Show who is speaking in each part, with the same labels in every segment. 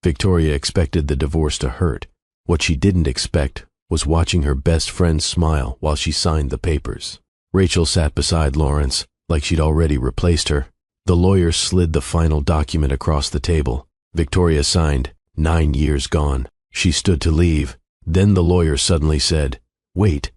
Speaker 1: Victoria expected the divorce to hurt. What she didn't expect was watching her best friend smile while she signed the papers. Rachel sat beside Lawrence, like she'd already replaced her. The lawyer slid the final document across the table. Victoria signed, 9 years gone. She stood to leave. Then the lawyer suddenly said, "Wait."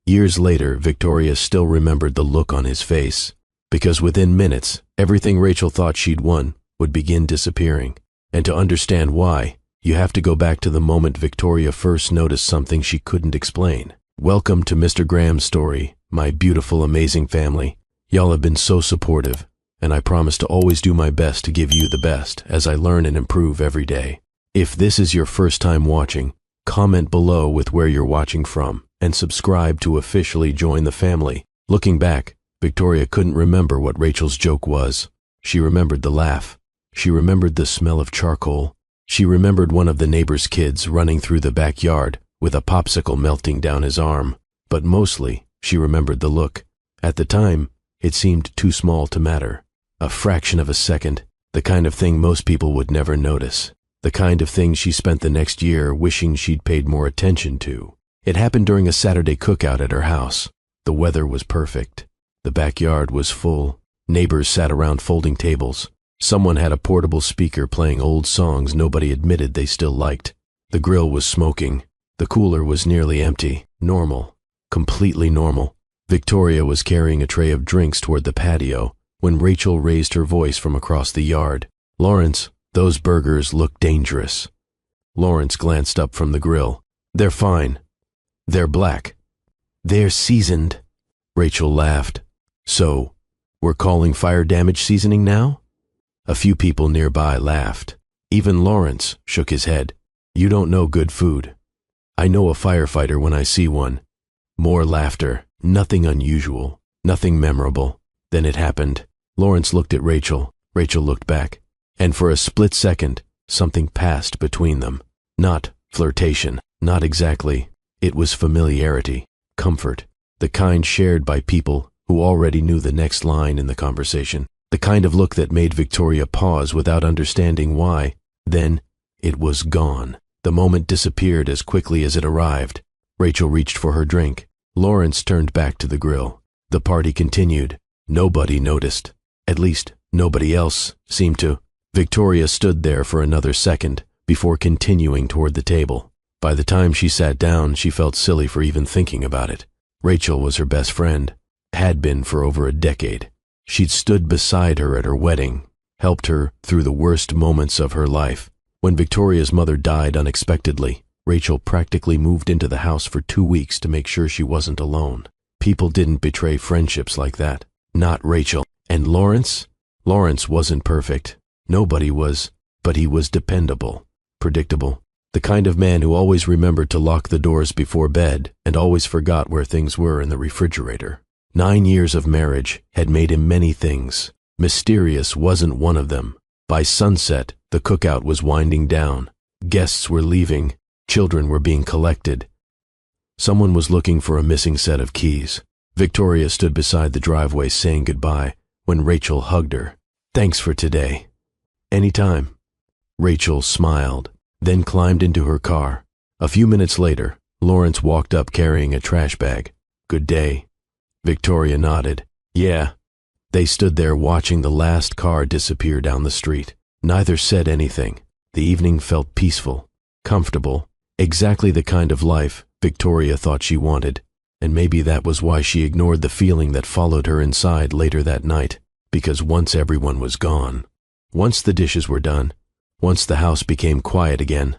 Speaker 1: Years later, Victoria still remembered the look on his face, because within minutes, everything Rachel thought she'd won would begin disappearing. And to understand why, you have to go back to the moment Victoria first noticed something she couldn't explain. Welcome to Mr. Graham's story, my beautiful, amazing family. Y'all have been so supportive, and I promise to always do my best to give you the best as I learn and improve every day. If this is your first time watching, comment below with where you're watching from, and subscribe to officially join the family. Looking back, Victoria couldn't remember what Rachel's joke was. She remembered the laugh. She remembered the smell of charcoal. She remembered one of the neighbor's kids running through the backyard with a popsicle melting down his arm. But mostly, she remembered the look. At the time, it seemed too small to matter. A fraction of a second, the kind of thing most people would never notice. The kind of thing she spent the next year wishing she'd paid more attention to. It happened during a Saturday cookout at her house. The weather was perfect. The backyard was full. Neighbors sat around folding tables. Someone had a portable speaker playing old songs nobody admitted they still liked. The grill was smoking. The cooler was nearly empty. Normal. Completely normal. Victoria was carrying a tray of drinks toward the patio when Rachel raised her voice from across the yard. "Lawrence, those burgers look dangerous." Lawrence glanced up from the grill. "They're fine. They're black. They're seasoned." Rachel laughed. "So, we're calling fire damage seasoning now?" A few people nearby laughed. Even Lawrence shook his head. "You don't know good food. I know a firefighter when I see one." More laughter. Nothing unusual. Nothing memorable. Then it happened. Lawrence looked at Rachel. Rachel looked back. And for a split second, something passed between them. Not flirtation. Not exactly. It was familiarity. Comfort. The kind shared by people who already knew the next line in the conversation. The kind of look that made Victoria pause without understanding why. Then, it was gone. The moment disappeared as quickly as it arrived. Rachel reached for her drink. Lawrence turned back to the grill. The party continued. Nobody noticed. At least, nobody else seemed to. Victoria stood there for another second before continuing toward the table. By the time she sat down, she felt silly for even thinking about it. Rachel was her best friend. Had been for over a decade. She'd stood beside her at her wedding, helped her through the worst moments of her life. When Victoria's mother died unexpectedly, Rachel practically moved into the house for 2 weeks to make sure she wasn't alone. People didn't betray friendships like that. Not Rachel. And Lawrence? Lawrence wasn't perfect. Nobody was, but he was dependable, predictable. The kind of man who always remembered to lock the doors before bed and always forgot where things were in the refrigerator. 9 years of marriage had made him many things. Mysterious wasn't one of them. By sunset, the cookout was winding down. Guests were leaving. Children were being collected. Someone was looking for a missing set of keys. Victoria stood beside the driveway saying goodbye when Rachel hugged her. "Thanks for today." "Anytime." Rachel smiled, then climbed into her car. A few minutes later, Lawrence walked up carrying a trash bag. "Good day." Victoria nodded. "Yeah." They stood there watching the last car disappear down the street. Neither said anything. The evening felt peaceful, comfortable, exactly the kind of life Victoria thought she wanted. And maybe that was why she ignored the feeling that followed her inside later that night, because once everyone was gone, once the dishes were done, once the house became quiet again,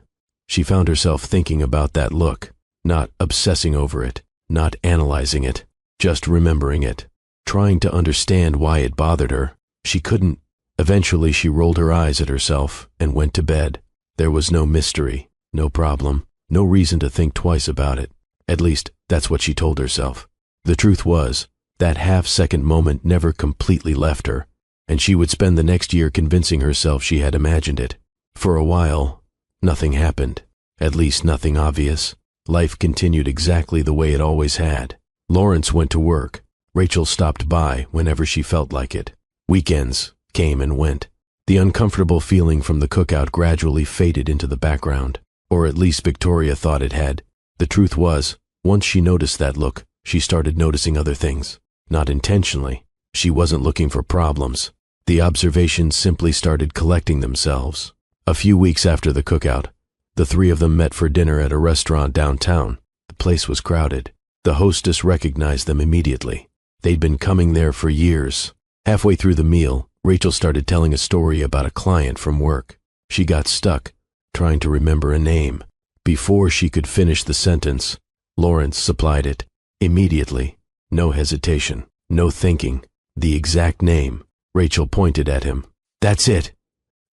Speaker 1: she found herself thinking about that look, not obsessing over it, not analyzing it, just remembering it, trying to understand why it bothered her. She couldn't. Eventually she rolled her eyes at herself and went to bed. There was no mystery, no problem, no reason to think twice about it. At least, that's what she told herself. The truth was, that half-second moment never completely left her, and she would spend the next year convincing herself she had imagined it. For a while, nothing happened. At least nothing obvious. Life continued exactly the way it always had. Lawrence went to work. Rachel stopped by whenever she felt like it. Weekends came and went. The uncomfortable feeling from the cookout gradually faded into the background, or at least Victoria thought it had. The truth was, once she noticed that look, she started noticing other things. Not intentionally. She wasn't looking for problems. The observations simply started collecting themselves. A few weeks after the cookout, the three of them met for dinner at a restaurant downtown. The place was crowded. The hostess recognized them immediately. They'd been coming there for years. Halfway through the meal, Rachel started telling a story about a client from work. She got stuck, trying to remember a name. Before she could finish the sentence, Lawrence supplied it. Immediately. No hesitation. No thinking. The exact name. Rachel pointed at him. "That's it."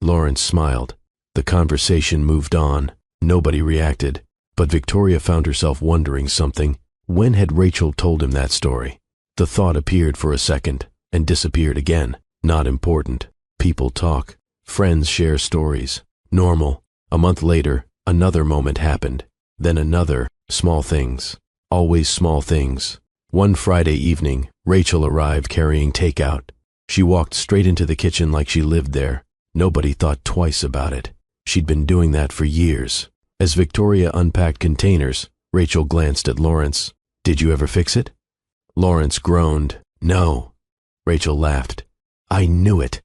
Speaker 1: Lawrence smiled. The conversation moved on. Nobody reacted. But Victoria found herself wondering something. When had Rachel told him that story? The thought appeared for a second and disappeared again. Not important. People talk. Friends share stories. Normal. A month later, another moment happened. Then another. Small things. Always small things. One Friday evening, Rachel arrived carrying takeout. She walked straight into the kitchen like she lived there. Nobody thought twice about it. She'd been doing that for years. As Victoria unpacked containers, Rachel glanced at Lawrence. "Did you ever fix it?" Lawrence groaned. "No." Rachel laughed. "I knew it."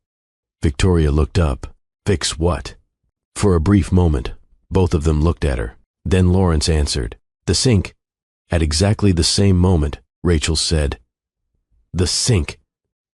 Speaker 1: Victoria looked up. "Fix what?" For a brief moment, both of them looked at her. Then Lawrence answered, "The sink." At exactly the same moment, Rachel said, "The sink."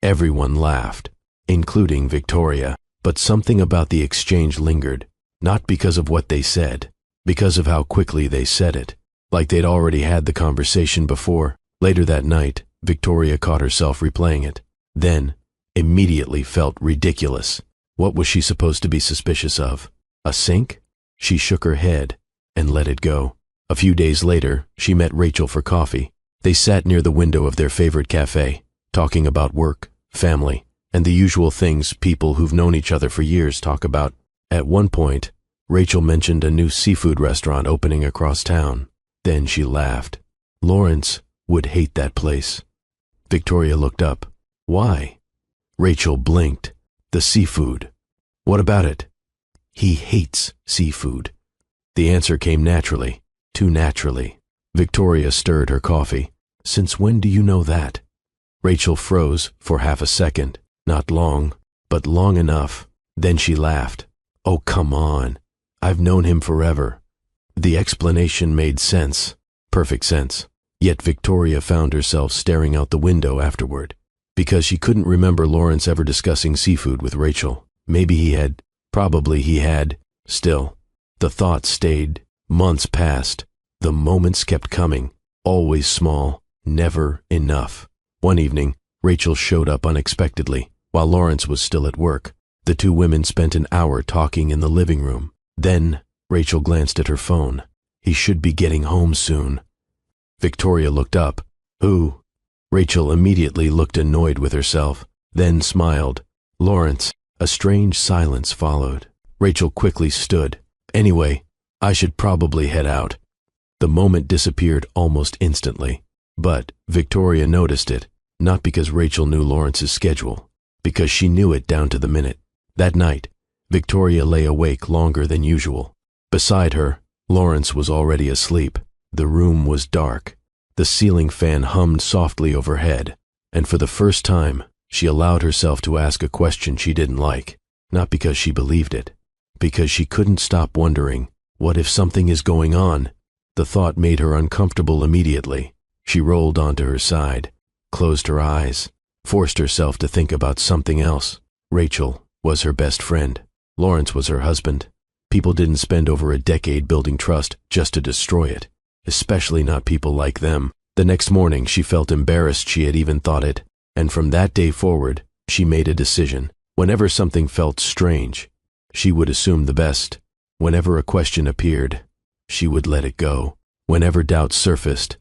Speaker 1: Everyone laughed, including Victoria. But something about the exchange lingered, not because of what they said, because of how quickly they said it, like they'd already had the conversation before. Later that night, Victoria caught herself replaying it. Then, immediately felt ridiculous. What was she supposed to be suspicious of? A sink? She shook her head and let it go. A few days later, she met Rachel for coffee. They sat near the window of their favorite cafe, talking about work, family, and the usual things people who've known each other for years talk about. At one point, Rachel mentioned a new seafood restaurant opening across town. Then she laughed. Lawrence would hate that place. Victoria looked up. "Why?" Rachel blinked. "The seafood." "What about it?" "He hates seafood." The answer came naturally, too naturally. Victoria stirred her coffee. "Since when do you know that?" Rachel froze for half a second. Not long, but long enough. Then she laughed. "Oh, come on. I've known him forever." The explanation made sense. Perfect sense. Yet Victoria found herself staring out the window afterward, because she couldn't remember Lawrence ever discussing seafood with Rachel. Maybe he had. Probably he had. Still, the thought stayed. Months passed. The moments kept coming. Always small. Never enough. One evening, Rachel showed up unexpectedly, while Lawrence was still at work. The two women spent an hour talking in the living room. Then, Rachel glanced at her phone. He should be getting home soon. Victoria looked up. "Who?" Rachel immediately looked annoyed with herself, then smiled. "Lawrence." A strange silence followed. Rachel quickly stood. "Anyway, I should probably head out." The moment disappeared almost instantly. But Victoria noticed it, not because Rachel knew Lawrence's schedule, because she knew it down to the minute. That night, Victoria lay awake longer than usual. Beside her, Lawrence was already asleep. The room was dark. The ceiling fan hummed softly overhead, and for the first time, she allowed herself to ask a question she didn't like, not because she believed it, because she couldn't stop wondering, what if something is going on? The thought made her uncomfortable immediately. She rolled onto her side, closed her eyes, forced herself to think about something else. Rachel was her best friend. Lawrence was her husband. People didn't spend over a decade building trust just to destroy it, especially not people like them. The next morning, she felt embarrassed she had even thought it, and from that day forward, she made a decision. Whenever something felt strange, she would assume the best. Whenever a question appeared, she would let it go. Whenever doubts surfaced,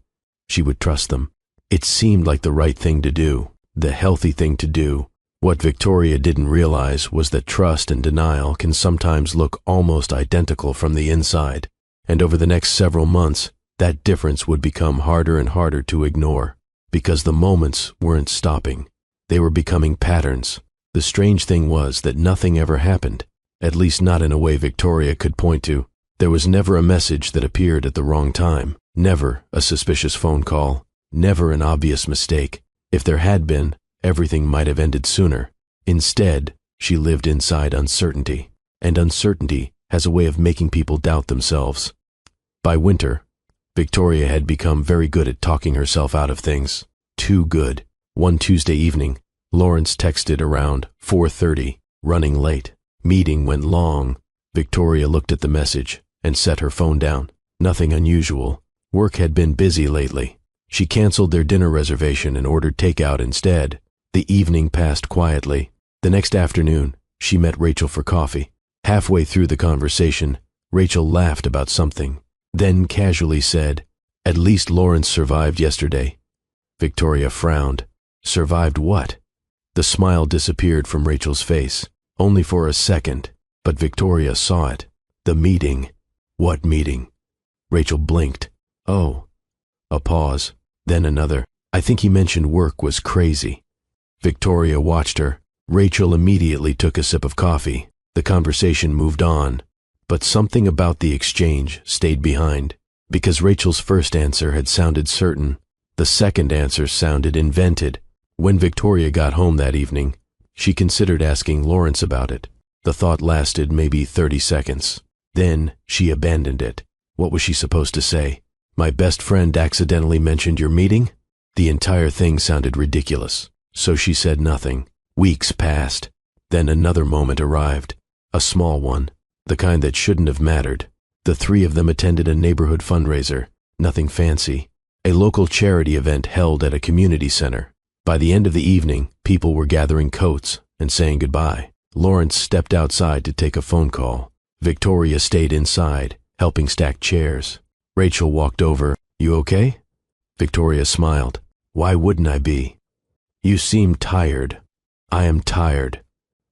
Speaker 1: she would trust them. It seemed like the right thing to do, the healthy thing to do. What Victoria didn't realize was that trust and denial can sometimes look almost identical from the inside, and over the next several months, that difference would become harder and harder to ignore, because the moments weren't stopping. They were becoming patterns, The strange thing was that nothing ever happened, at least not in a way Victoria could point to. There was never a message that appeared at the wrong time, never a suspicious phone call, never an obvious mistake. If there had been, everything might have ended sooner. Instead, she lived inside uncertainty, and uncertainty has a way of making people doubt themselves. By winter, Victoria had become very good at talking herself out of things. Too good. One Tuesday evening, Lawrence texted around 4:30, running late. Meeting went long. Victoria looked at the message and set her phone down. Nothing unusual. Work had been busy lately. She canceled their dinner reservation and ordered takeout instead. The evening passed quietly. The next afternoon, she met Rachel for coffee. Halfway through the conversation, Rachel laughed about something, then casually said, "At least Lawrence survived yesterday." Victoria frowned. Survived what? The smile disappeared from Rachel's face, only for a second, but Victoria saw it. The meeting. What meeting? Rachel blinked. Oh. A pause, then another. I think he mentioned work was crazy. Victoria watched her. Rachel immediately took a sip of coffee. The conversation moved on, but something about the exchange stayed behind. Because Rachel's first answer had sounded certain, the second answer sounded invented. When Victoria got home that evening, she considered asking Lawrence about it. The thought lasted maybe 30 seconds. Then she abandoned it. What was she supposed to say? My best friend accidentally mentioned your meeting? The entire thing sounded ridiculous, so she said nothing. Weeks passed. Then another moment arrived. A small one, the kind that shouldn't have mattered. The three of them attended a neighborhood fundraiser, nothing fancy. A local charity event held at a community center. By the end of the evening, people were gathering coats and saying goodbye. Lawrence stepped outside to take a phone call. Victoria stayed inside, helping stack chairs. Rachel walked over. You okay? Victoria smiled. Why wouldn't I be? You seem tired. I am tired.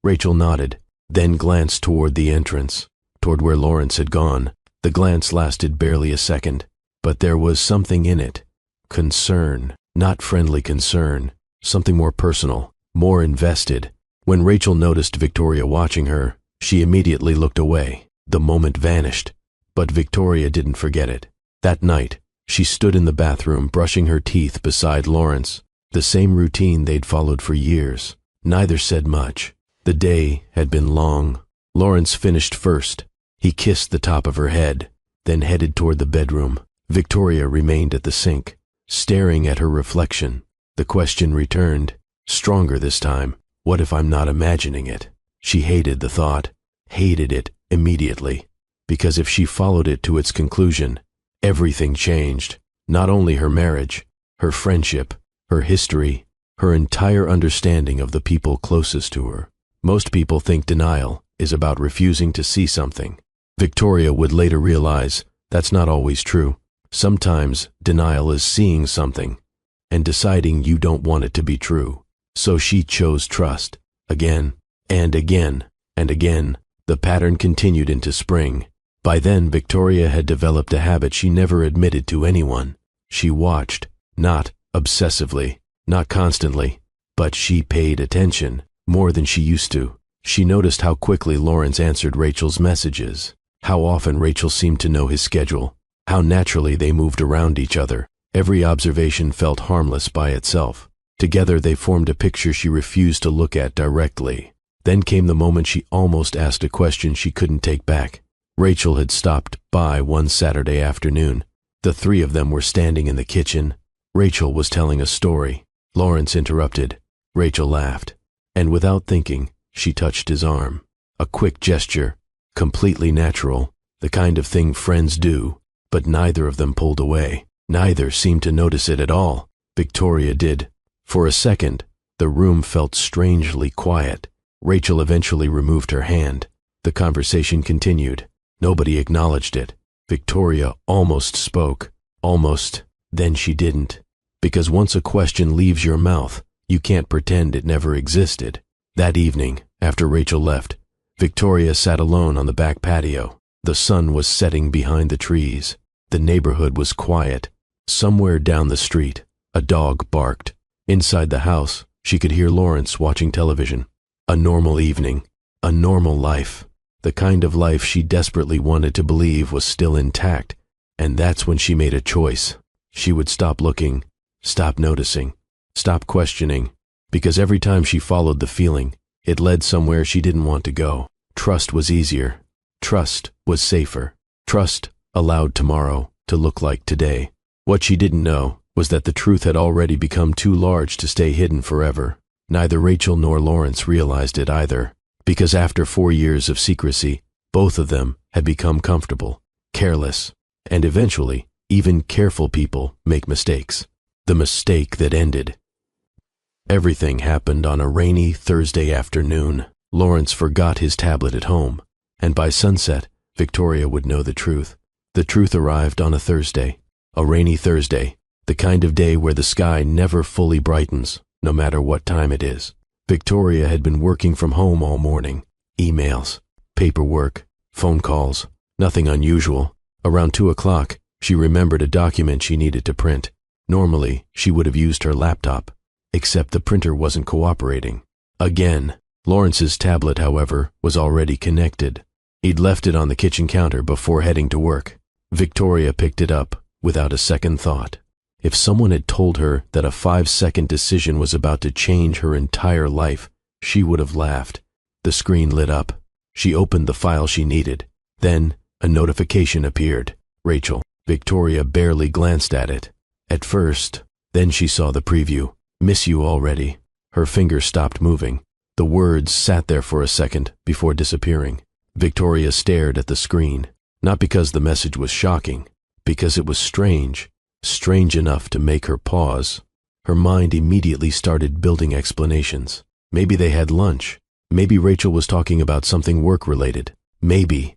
Speaker 1: Rachel nodded, then glanced toward the entrance, toward where Lawrence had gone. The glance lasted barely a second, but there was something in it. Concern, not friendly concern, something more personal, more invested. When Rachel noticed Victoria watching her, she immediately looked away. The moment vanished, but Victoria didn't forget it. That night, she stood in the bathroom brushing her teeth beside Lawrence, the same routine they'd followed for years. Neither said much. The day had been long. Lawrence finished first. He kissed the top of her head, then headed toward the bedroom. Victoria remained at the sink, staring at her reflection. The question returned, stronger this time. What if I'm not imagining it? She hated the thought, hated it immediately, because if she followed it to its conclusion, everything changed. Not only her marriage, her friendship, her history, her entire understanding of the people closest to her. Most people think denial is about refusing to see something. Victoria would later realize that's not always true. Sometimes denial is seeing something and deciding you don't want it to be true. So she chose trust. Again, and again, and again. The pattern continued into spring. By then, Victoria had developed a habit she never admitted to anyone. She watched, not obsessively, not constantly, but she paid attention, more than she used to. She noticed how quickly Lawrence answered Rachel's messages, how often Rachel seemed to know his schedule, how naturally they moved around each other. Every observation felt harmless by itself. Together they formed a picture she refused to look at directly. Then came the moment she almost asked a question she couldn't take back. Rachel had stopped by one Saturday afternoon. The three of them were standing in the kitchen. Rachel was telling a story. Lawrence interrupted. Rachel laughed, and without thinking, she touched his arm. A quick gesture, completely natural, the kind of thing friends do, but neither of them pulled away. Neither seemed to notice it at all. Victoria did. For a second, the room felt strangely quiet. Rachel eventually removed her hand. The conversation continued. Nobody acknowledged it. Victoria almost spoke. Almost. Then she didn't. Because once a question leaves your mouth, you can't pretend it never existed. That evening, after Rachel left, Victoria sat alone on the back patio. The sun was setting behind the trees. The neighborhood was quiet. Somewhere down the street, a dog barked. Inside the house, she could hear Lawrence watching television. A normal evening. A normal life. The kind of life she desperately wanted to believe was still intact. And that's when she made a choice. She would stop looking, stop noticing, stop questioning, because every time she followed the feeling, it led somewhere she didn't want to go. Trust was easier. Trust was safer. Trust allowed tomorrow to look like today. What she didn't know was that the truth had already become too large to stay hidden forever. Neither Rachel nor Lawrence realized it either, because after 4 years of secrecy, both of them had become comfortable, careless, and eventually, even careful people make mistakes. The mistake that ended. Everything happened on a rainy Thursday afternoon. Lawrence forgot his tablet at home, and by sunset, Victoria would know the truth. The truth arrived on a Thursday, a rainy Thursday, the kind of day where the sky never fully brightens, no matter what time it is. Victoria had been working from home all morning. Emails, paperwork, phone calls, nothing unusual. Around 2 o'clock, she remembered a document she needed to print. Normally, she would have used her laptop, except the printer wasn't cooperating. Again, Lawrence's tablet, however, was already connected. He'd left it on the kitchen counter before heading to work. Victoria picked it up without a second thought. If someone had told her that a 5-second decision was about to change her entire life, she would have laughed. The screen lit up. She opened the file she needed. Then, a notification appeared. Rachel. Victoria barely glanced at it. At first, then she saw the preview. Miss you already. Her fingers stopped moving. The words sat there for a second before disappearing. Victoria stared at the screen, not because the message was shocking, because it was strange, strange enough to make her pause. Her mind immediately started building explanations. Maybe they had lunch. Maybe Rachel was talking about something work-related. Maybe.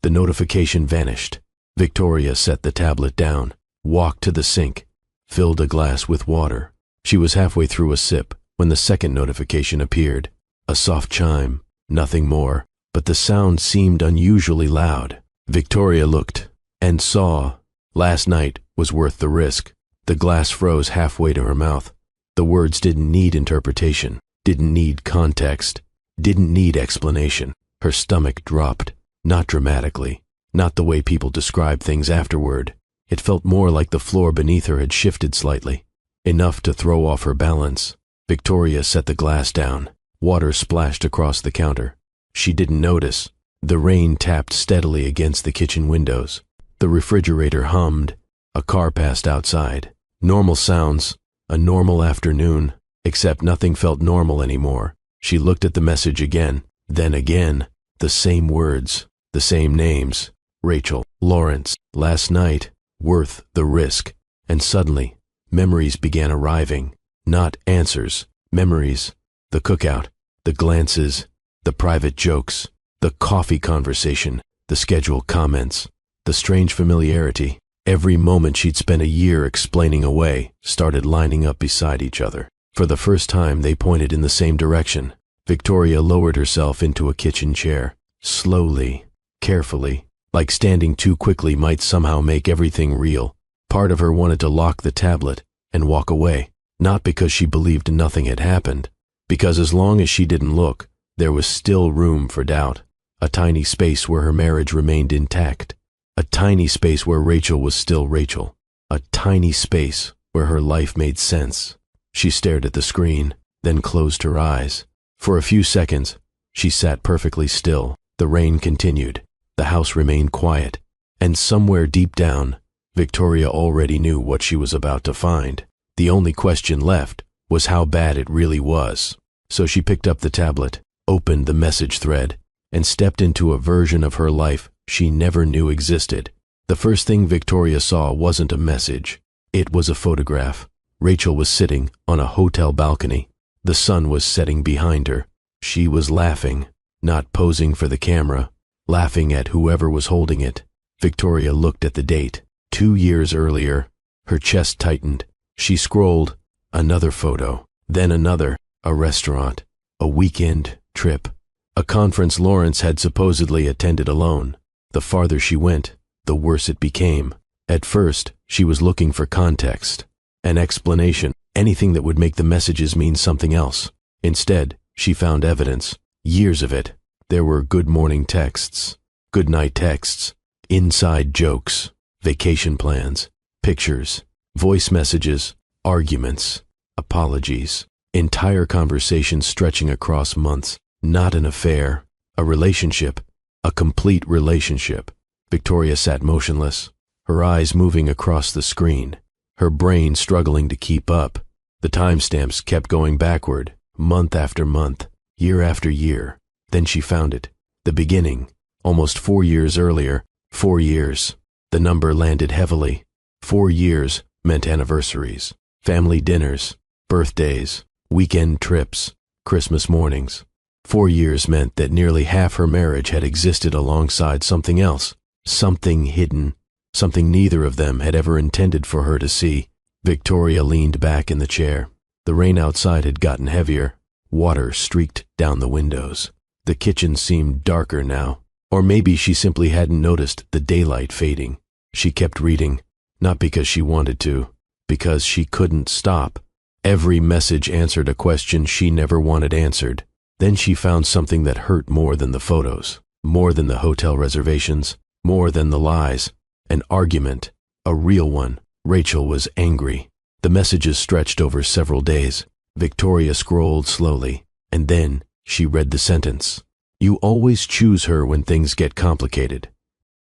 Speaker 1: The notification vanished. Victoria set the tablet down, walked to the sink, filled a glass with water. She was halfway through a sip when the second notification appeared. A soft chime, nothing more, but the sound seemed unusually loud. Victoria looked and saw. Last night was worth the risk. The glass froze halfway to her mouth. The words didn't need interpretation, didn't need context, didn't need explanation. Her stomach dropped, not dramatically, not the way people describe things afterward. It felt more like the floor beneath her had shifted slightly, enough to throw off her balance. Victoria set the glass down. Water splashed across the counter. She didn't notice. The rain tapped steadily against the kitchen windows. The refrigerator hummed. A car passed outside. Normal sounds. A normal afternoon. Except nothing felt normal anymore. She looked at the message again. Then again. The same words. The same names. Rachel. Lawrence. Last night. Worth the risk. And suddenly, memories began arriving. Not answers. Memories. The cookout. The glances. The private jokes. The coffee conversation. The scheduled comments. The strange familiarity. Every moment she'd spent a year explaining away started lining up beside each other. For the first time, they pointed in the same direction. Victoria lowered herself into a kitchen chair. Slowly, carefully, like standing too quickly might somehow make everything real. Part of her wanted to lock the tablet and walk away, not because she believed nothing had happened, because as long as she didn't look, there was still room for doubt. A tiny space where her marriage remained intact. A tiny space where Rachel was still Rachel. A tiny space where her life made sense. She stared at the screen, then closed her eyes. For a few seconds, she sat perfectly still. The rain continued. The house remained quiet. And somewhere deep down, Victoria already knew what she was about to find. The only question left was how bad it really was. So she picked up the tablet, opened the message thread, and stepped into a version of her life she never knew existed. The first thing Victoria saw wasn't a message. It was a photograph. Rachel was sitting on a hotel balcony. The sun was setting behind her. She was laughing, not posing for the camera, laughing at whoever was holding it. Victoria looked at the date. 2 years earlier. Her chest tightened. She scrolled. Another photo. Then another. A restaurant. A weekend trip. A conference Lawrence had supposedly attended alone. The farther she went, the worse it became. At first, she was looking for context, an explanation, anything that would make the messages mean something else. Instead, she found evidence. Years of it. There were good morning texts, good night texts, inside jokes, vacation plans, pictures, voice messages, arguments, apologies, entire conversations stretching across months. Not an affair, a relationship, a complete relationship. Victoria sat motionless, her eyes moving across the screen, her brain struggling to keep up. The timestamps kept going backward, month after month, year after year. Then she found it. The beginning, almost 4 years earlier. 4 years. The number landed heavily. 4 years meant anniversaries, family dinners, birthdays, weekend trips, Christmas mornings. 4 years meant that nearly half her marriage had existed alongside something else, something hidden, something neither of them had ever intended for her to see. Victoria leaned back in the chair. The rain outside had gotten heavier. Water streaked down the windows. The kitchen seemed darker now, or maybe she simply hadn't noticed the daylight fading. She kept reading, not because she wanted to, because she couldn't stop. Every message answered a question she never wanted answered. Then she found something that hurt more than the photos, more than the hotel reservations, more than the lies. An argument, a real one. Rachel was angry. The messages stretched over several days. Victoria scrolled slowly, and then she read the sentence. "You always choose her when things get complicated."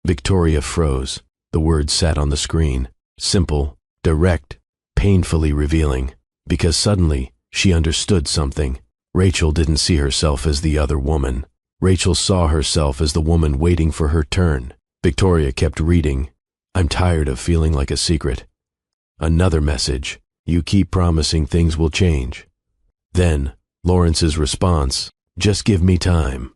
Speaker 1: Victoria froze. The words sat on the screen, simple, direct, painfully revealing, because suddenly she understood something. Rachel didn't see herself as the other woman. Rachel saw herself as the woman waiting for her turn. Victoria kept reading. "I'm tired of feeling like a secret." Another message. "You keep promising things will change." Then, Lawrence's response, "Just give me time."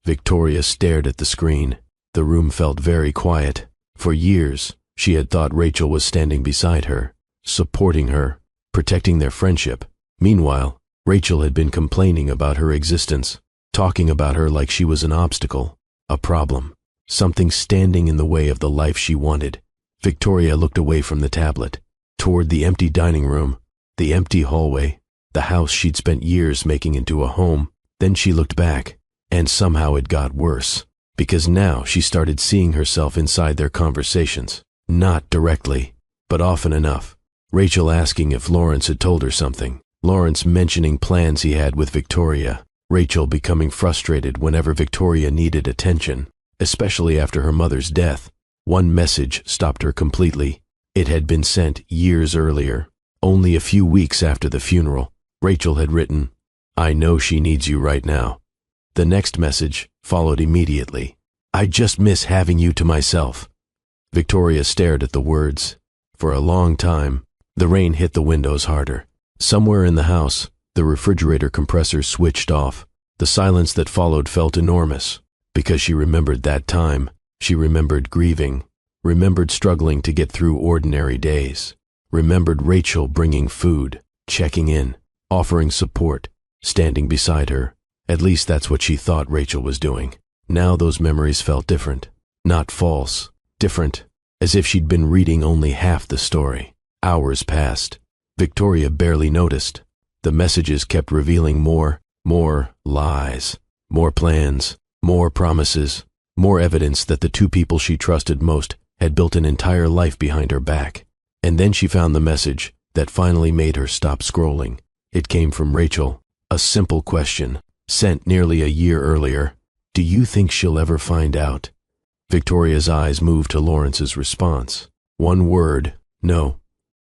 Speaker 1: Victoria stared at the screen. The room felt very quiet. For years, she had thought Rachel was standing beside her, supporting her, protecting their friendship. Meanwhile, Rachel had been complaining about her existence, talking about her like she was an obstacle, a problem, something standing in the way of the life she wanted. Victoria looked away from the tablet, toward the empty dining room, the empty hallway, the house she'd spent years making into a home. Then she looked back, and somehow it got worse, because now she started seeing herself inside their conversations, not directly, but often enough. Rachel asking if Lawrence had told her something, Lawrence mentioning plans he had with Victoria, Rachel becoming frustrated whenever Victoria needed attention, especially after her mother's death. One message stopped her completely. It had been sent years earlier, only a few weeks after the funeral. Rachel had written, "I know she needs you right now." The next message followed immediately. "I just miss having you to myself." Victoria stared at the words. For a long time, the rain hit the windows harder. Somewhere in the house, the refrigerator compressor switched off. The silence that followed felt enormous, because she remembered that time. She remembered grieving, remembered struggling to get through ordinary days, remembered Rachel bringing food, checking in, offering support, standing beside her. At least that's what she thought Rachel was doing. Now those memories felt different. Not false, different, as if she'd been reading only half the story. Hours passed. Victoria barely noticed. The messages kept revealing more lies, more plans, more promises, more evidence that the two people she trusted most had built an entire life behind her back. And then she found the message that finally made her stop scrolling. It came from Rachel, a simple question, sent nearly a year earlier. "Do you think she'll ever find out?" Victoria's eyes moved to Lawrence's response. One word, no.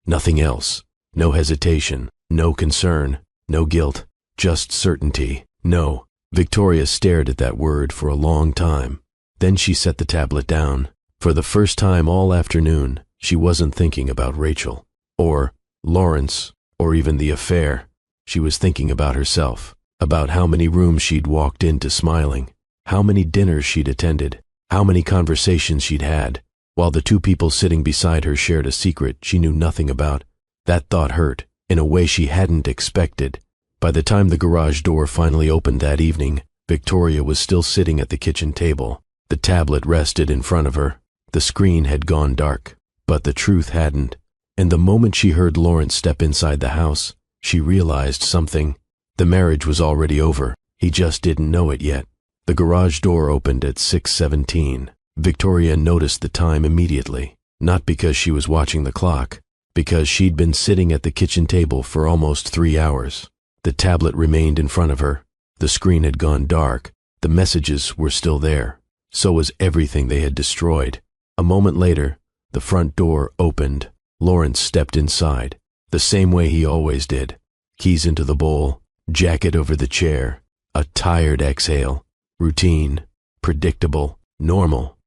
Speaker 1: Nothing else. No hesitation, no concern, no guilt, just certainty. No. Victoria stared at that word for a long time. Then she set the tablet down. For the first time all afternoon, she wasn't thinking about Rachel, or Lawrence, or even the affair. She was thinking about herself, about how many rooms she'd walked into smiling, how many dinners she'd attended, how many conversations she'd had, while the two people sitting beside her shared a secret she knew nothing about. That thought hurt, in a way she hadn't expected. By the time the garage door finally opened that evening, Victoria was still sitting at the kitchen table. The tablet rested in front of her. The screen had gone dark, but the truth hadn't. And the moment she heard Lawrence step inside the house, she realized something. The marriage was already over. He just didn't know it yet. The garage door opened at 6:17. Victoria noticed the time immediately, not because she was watching the clock, because she'd been sitting at the kitchen table for almost 3 hours. The tablet remained in front of her. The screen had gone dark. The messages were still there. So was everything they had destroyed. A moment later, the front door opened. Lawrence stepped inside, the same way he always did. Keys into the bowl, jacket over the chair, a tired exhale. Routine, predictable, normal.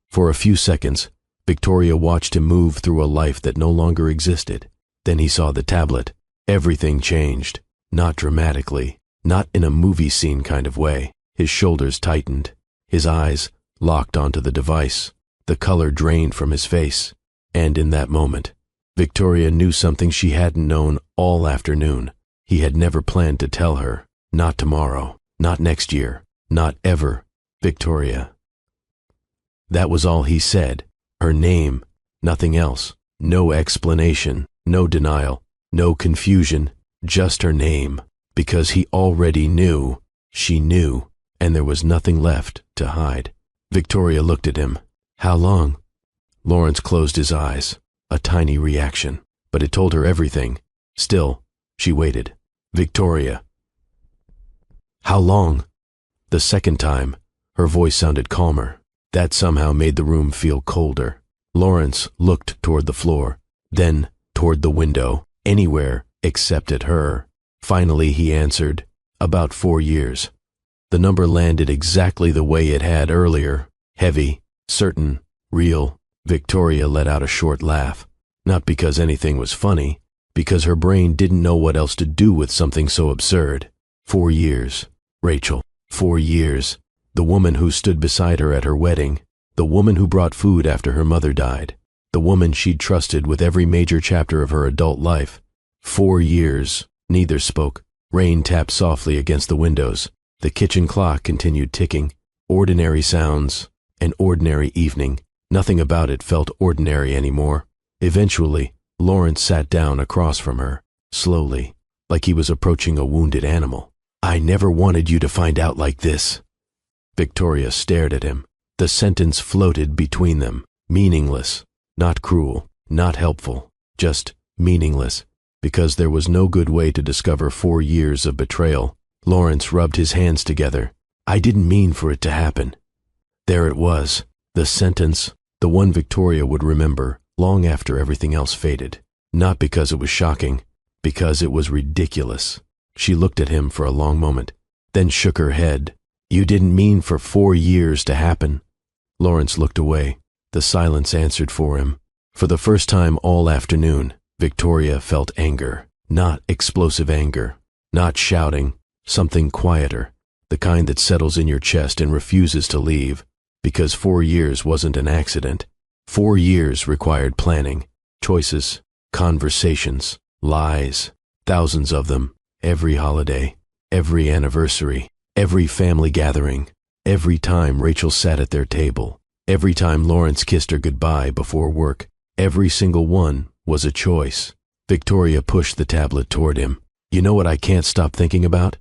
Speaker 1: For a few seconds, Victoria watched him move through a life that no longer existed. Then he saw the tablet. Everything changed. Not dramatically, not in a movie scene kind of way. His shoulders tightened. His eyes locked onto the device. The color drained from his face. And in that moment, Victoria knew something she hadn't known all afternoon. He had never planned to tell her. Not tomorrow, not next year, not ever. Victoria. That was all he said. Her name, nothing else. No explanation, no denial, no confusion, just her name. Because he already knew. She knew, and there was nothing left to hide. Victoria looked at him. How long? Lawrence closed his eyes. A tiny reaction, but it told her everything. Still, she waited. Victoria. How long? The second time, her voice sounded calmer. That somehow made the room feel colder. Lawrence looked toward the floor, then toward the window, anywhere except at her. Finally, he answered, about 4 years. The number landed exactly the way it had earlier. Heavy, certain, real. Victoria let out a short laugh. Not because anything was funny, because her brain didn't know what else to do with something so absurd. 4 years. Rachel. 4 years. The woman who stood beside her at her wedding. The woman who brought food after her mother died. The woman she'd trusted with every major chapter of her adult life. 4 years. Neither spoke. Rain tapped softly against the windows. The kitchen clock continued ticking. Ordinary sounds. An ordinary evening. Nothing about it felt ordinary anymore. Eventually, Lawrence sat down across from her, slowly, like he was approaching a wounded animal. I never wanted you to find out like this. Victoria stared at him. The sentence floated between them, meaningless, not cruel, not helpful, just meaningless, because there was no good way to discover 4 years of betrayal. Lawrence rubbed his hands together. I didn't mean for it to happen. There it was, the sentence, the one Victoria would remember long after everything else faded. Not because it was shocking, because it was ridiculous. She looked at him for a long moment, then shook her head. You didn't mean for 4 years to happen. Lawrence looked away. The silence answered for him. For the first time all afternoon, Victoria felt anger. Not explosive anger. Not shouting. Something quieter. The kind that settles in your chest and refuses to leave. Because 4 years wasn't an accident. 4 years required planning, choices, conversations, lies, thousands of them, every holiday, every anniversary, every family gathering, every time Rachel sat at their table, every time Lawrence kissed her goodbye before work, every single one was a choice. Victoria pushed the tablet toward him. You know what I can't stop thinking about?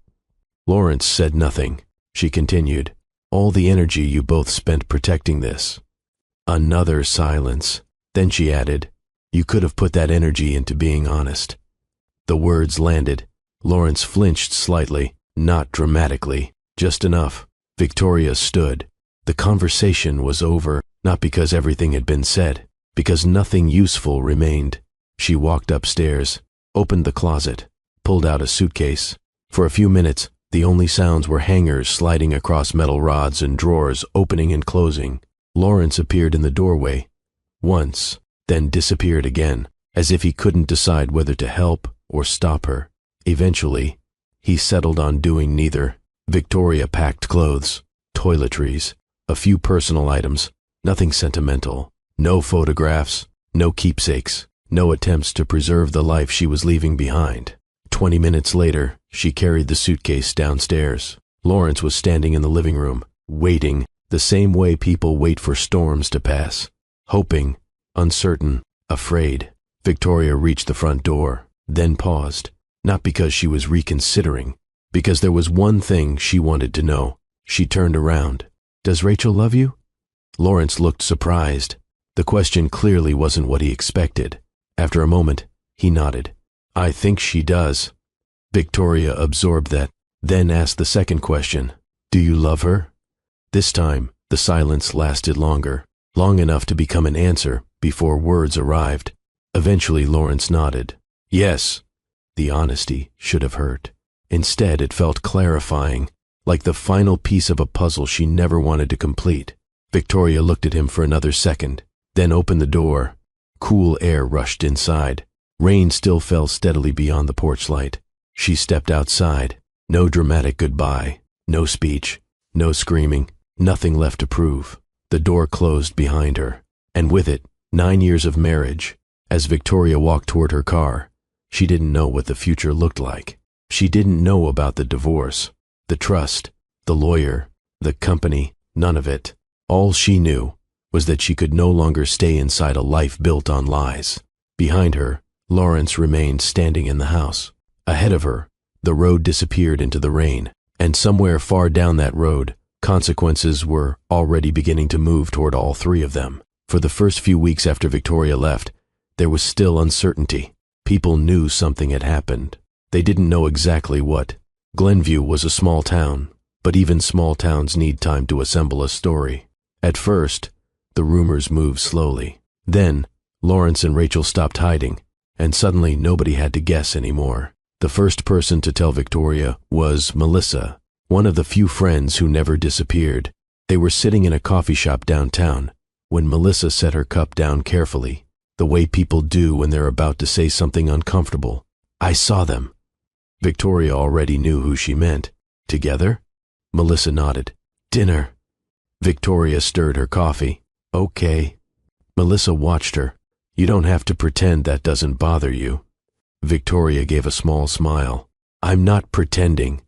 Speaker 1: Lawrence said nothing. She continued. All the energy you both spent protecting this. Another silence. Then she added, you could have put that energy into being honest. The words landed. Lawrence flinched slightly, not dramatically, just enough. Victoria stood. The conversation was over, not because everything had been said, because nothing useful remained. She walked upstairs, opened the closet, pulled out a suitcase. For a few minutes, the only sounds were hangers sliding across metal rods and drawers opening and closing. Lawrence appeared in the doorway, once, then disappeared again, as if he couldn't decide whether to help or stop her. Eventually, he settled on doing neither. Victoria packed clothes, toiletries, a few personal items, nothing sentimental, no photographs, no keepsakes, no attempts to preserve the life she was leaving behind. 20 minutes later, she carried the suitcase downstairs. Lawrence was standing in the living room, waiting, the same way people wait for storms to pass. Hoping, uncertain, afraid. Victoria reached the front door, then paused, not because she was reconsidering, because there was one thing she wanted to know. She turned around. "Does Rachel love you?" Lawrence looked surprised. The question clearly wasn't what he expected. After a moment, he nodded. "I think she does." Victoria absorbed that, then asked the second question. "Do you love her?" This time, the silence lasted longer, long enough to become an answer before words arrived. Eventually, Lawrence nodded. "Yes." The honesty should have hurt. Instead, it felt clarifying, like the final piece of a puzzle she never wanted to complete. Victoria looked at him for another second, then opened the door. Cool air rushed inside. Rain still fell steadily beyond the porch light. She stepped outside. No dramatic goodbye, no speech, no screaming, nothing left to prove. The door closed behind her, and with it, 9 years of marriage. As Victoria walked toward her car, she didn't know what the future looked like. She didn't know about the divorce, the trust, the lawyer, the company, none of it. All she knew was that she could no longer stay inside a life built on lies. Behind her, Lawrence remained standing in the house. Ahead of her, the road disappeared into the rain, and somewhere far down that road, consequences were already beginning to move toward all three of them. For the first few weeks after Victoria left, there was still uncertainty. People knew something had happened. They didn't know exactly what. Glenview was a small town, but even small towns need time to assemble a story. At first, the rumors moved slowly. Then, Lawrence and Rachel stopped hiding, and suddenly nobody had to guess anymore. The first person to tell Victoria was Melissa, one of the few friends who never disappeared. They were sitting in a coffee shop downtown when Melissa set her cup down carefully, the way people do when they're about to say something uncomfortable. "I saw them." Victoria already knew who she meant. "Together?" Melissa nodded. "Dinner." Victoria stirred her coffee. "Okay." Melissa watched her. "You don't have to pretend that doesn't bother you." Victoria gave a small smile. "I'm not pretending."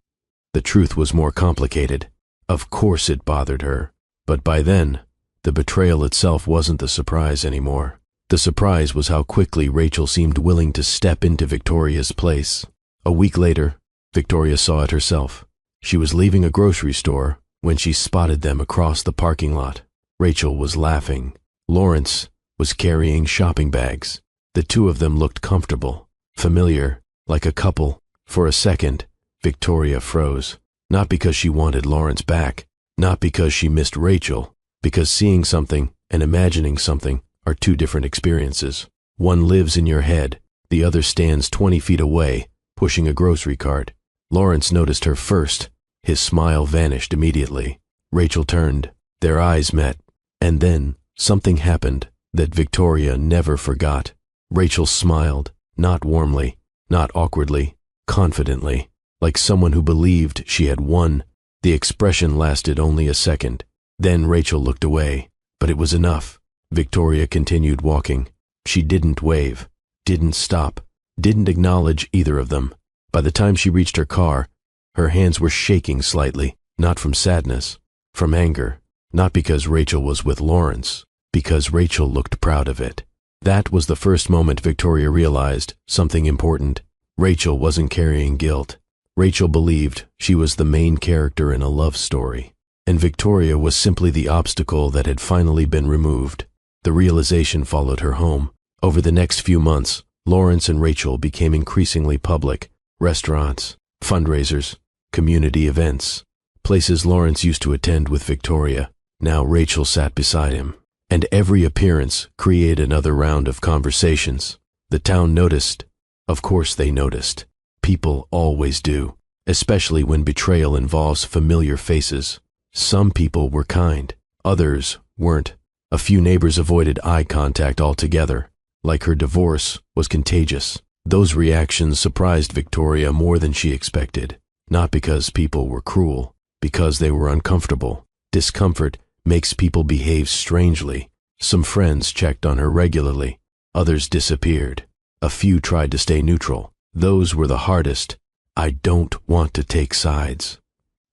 Speaker 1: The truth was more complicated. Of course it bothered her. But by then, the betrayal itself wasn't the surprise anymore. The surprise was how quickly Rachel seemed willing to step into Victoria's place. A week later, Victoria saw it herself. She was leaving a grocery store when she spotted them across the parking lot. Rachel was laughing. Lawrence was carrying shopping bags. The two of them looked comfortable, familiar, like a couple. For a second, Victoria froze. Not because she wanted Lawrence back, not because she missed Rachel, because seeing something and imagining something are two different experiences. One lives in your head, the other stands 20 feet away, pushing a grocery cart. Lawrence noticed her first. His smile vanished immediately. Rachel turned. Their eyes met. And then something happened that Victoria never forgot. Rachel smiled, not warmly, not awkwardly, confidently, like someone who believed she had won. The expression lasted only a second. Then Rachel looked away, but it was enough. Victoria continued walking. She didn't wave, didn't stop, didn't acknowledge either of them. By the time she reached her car, her hands were shaking slightly, not from sadness, from anger, not because Rachel was with Lawrence, because Rachel looked proud of it. That was the first moment Victoria realized something important. Rachel wasn't carrying guilt. Rachel believed she was the main character in a love story, and Victoria was simply the obstacle that had finally been removed. The realization followed her home. Over the next few months, Lawrence and Rachel became increasingly public. Restaurants, fundraisers, community events, places Lawrence used to attend with Victoria. Now Rachel sat beside him, and every appearance created another round of conversations. The town noticed. Of course they noticed. People always do, especially when betrayal involves familiar faces. Some people were kind, others weren't. A few neighbors avoided eye contact altogether, like her divorce was contagious. Those reactions surprised Victoria more than she expected, not because people were cruel, because they were uncomfortable. Discomfort makes people behave strangely. Some friends checked on her regularly, others disappeared. A few tried to stay neutral. Those were the hardest. "I don't want to take sides."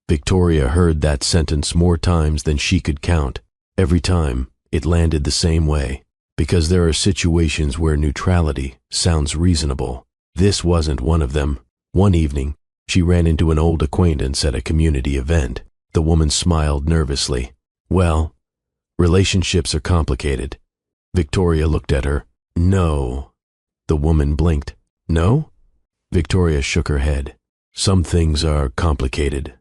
Speaker 1: Victoria heard that sentence more times than she could count. Every time, it landed the same way, because there are situations where neutrality sounds reasonable. This wasn't one of them. One evening, She ran into an old acquaintance at a community event. The woman smiled nervously. Well, relationships are complicated. Victoria looked at her. No. The woman blinked. No? Victoria shook her head. Some things are complicated.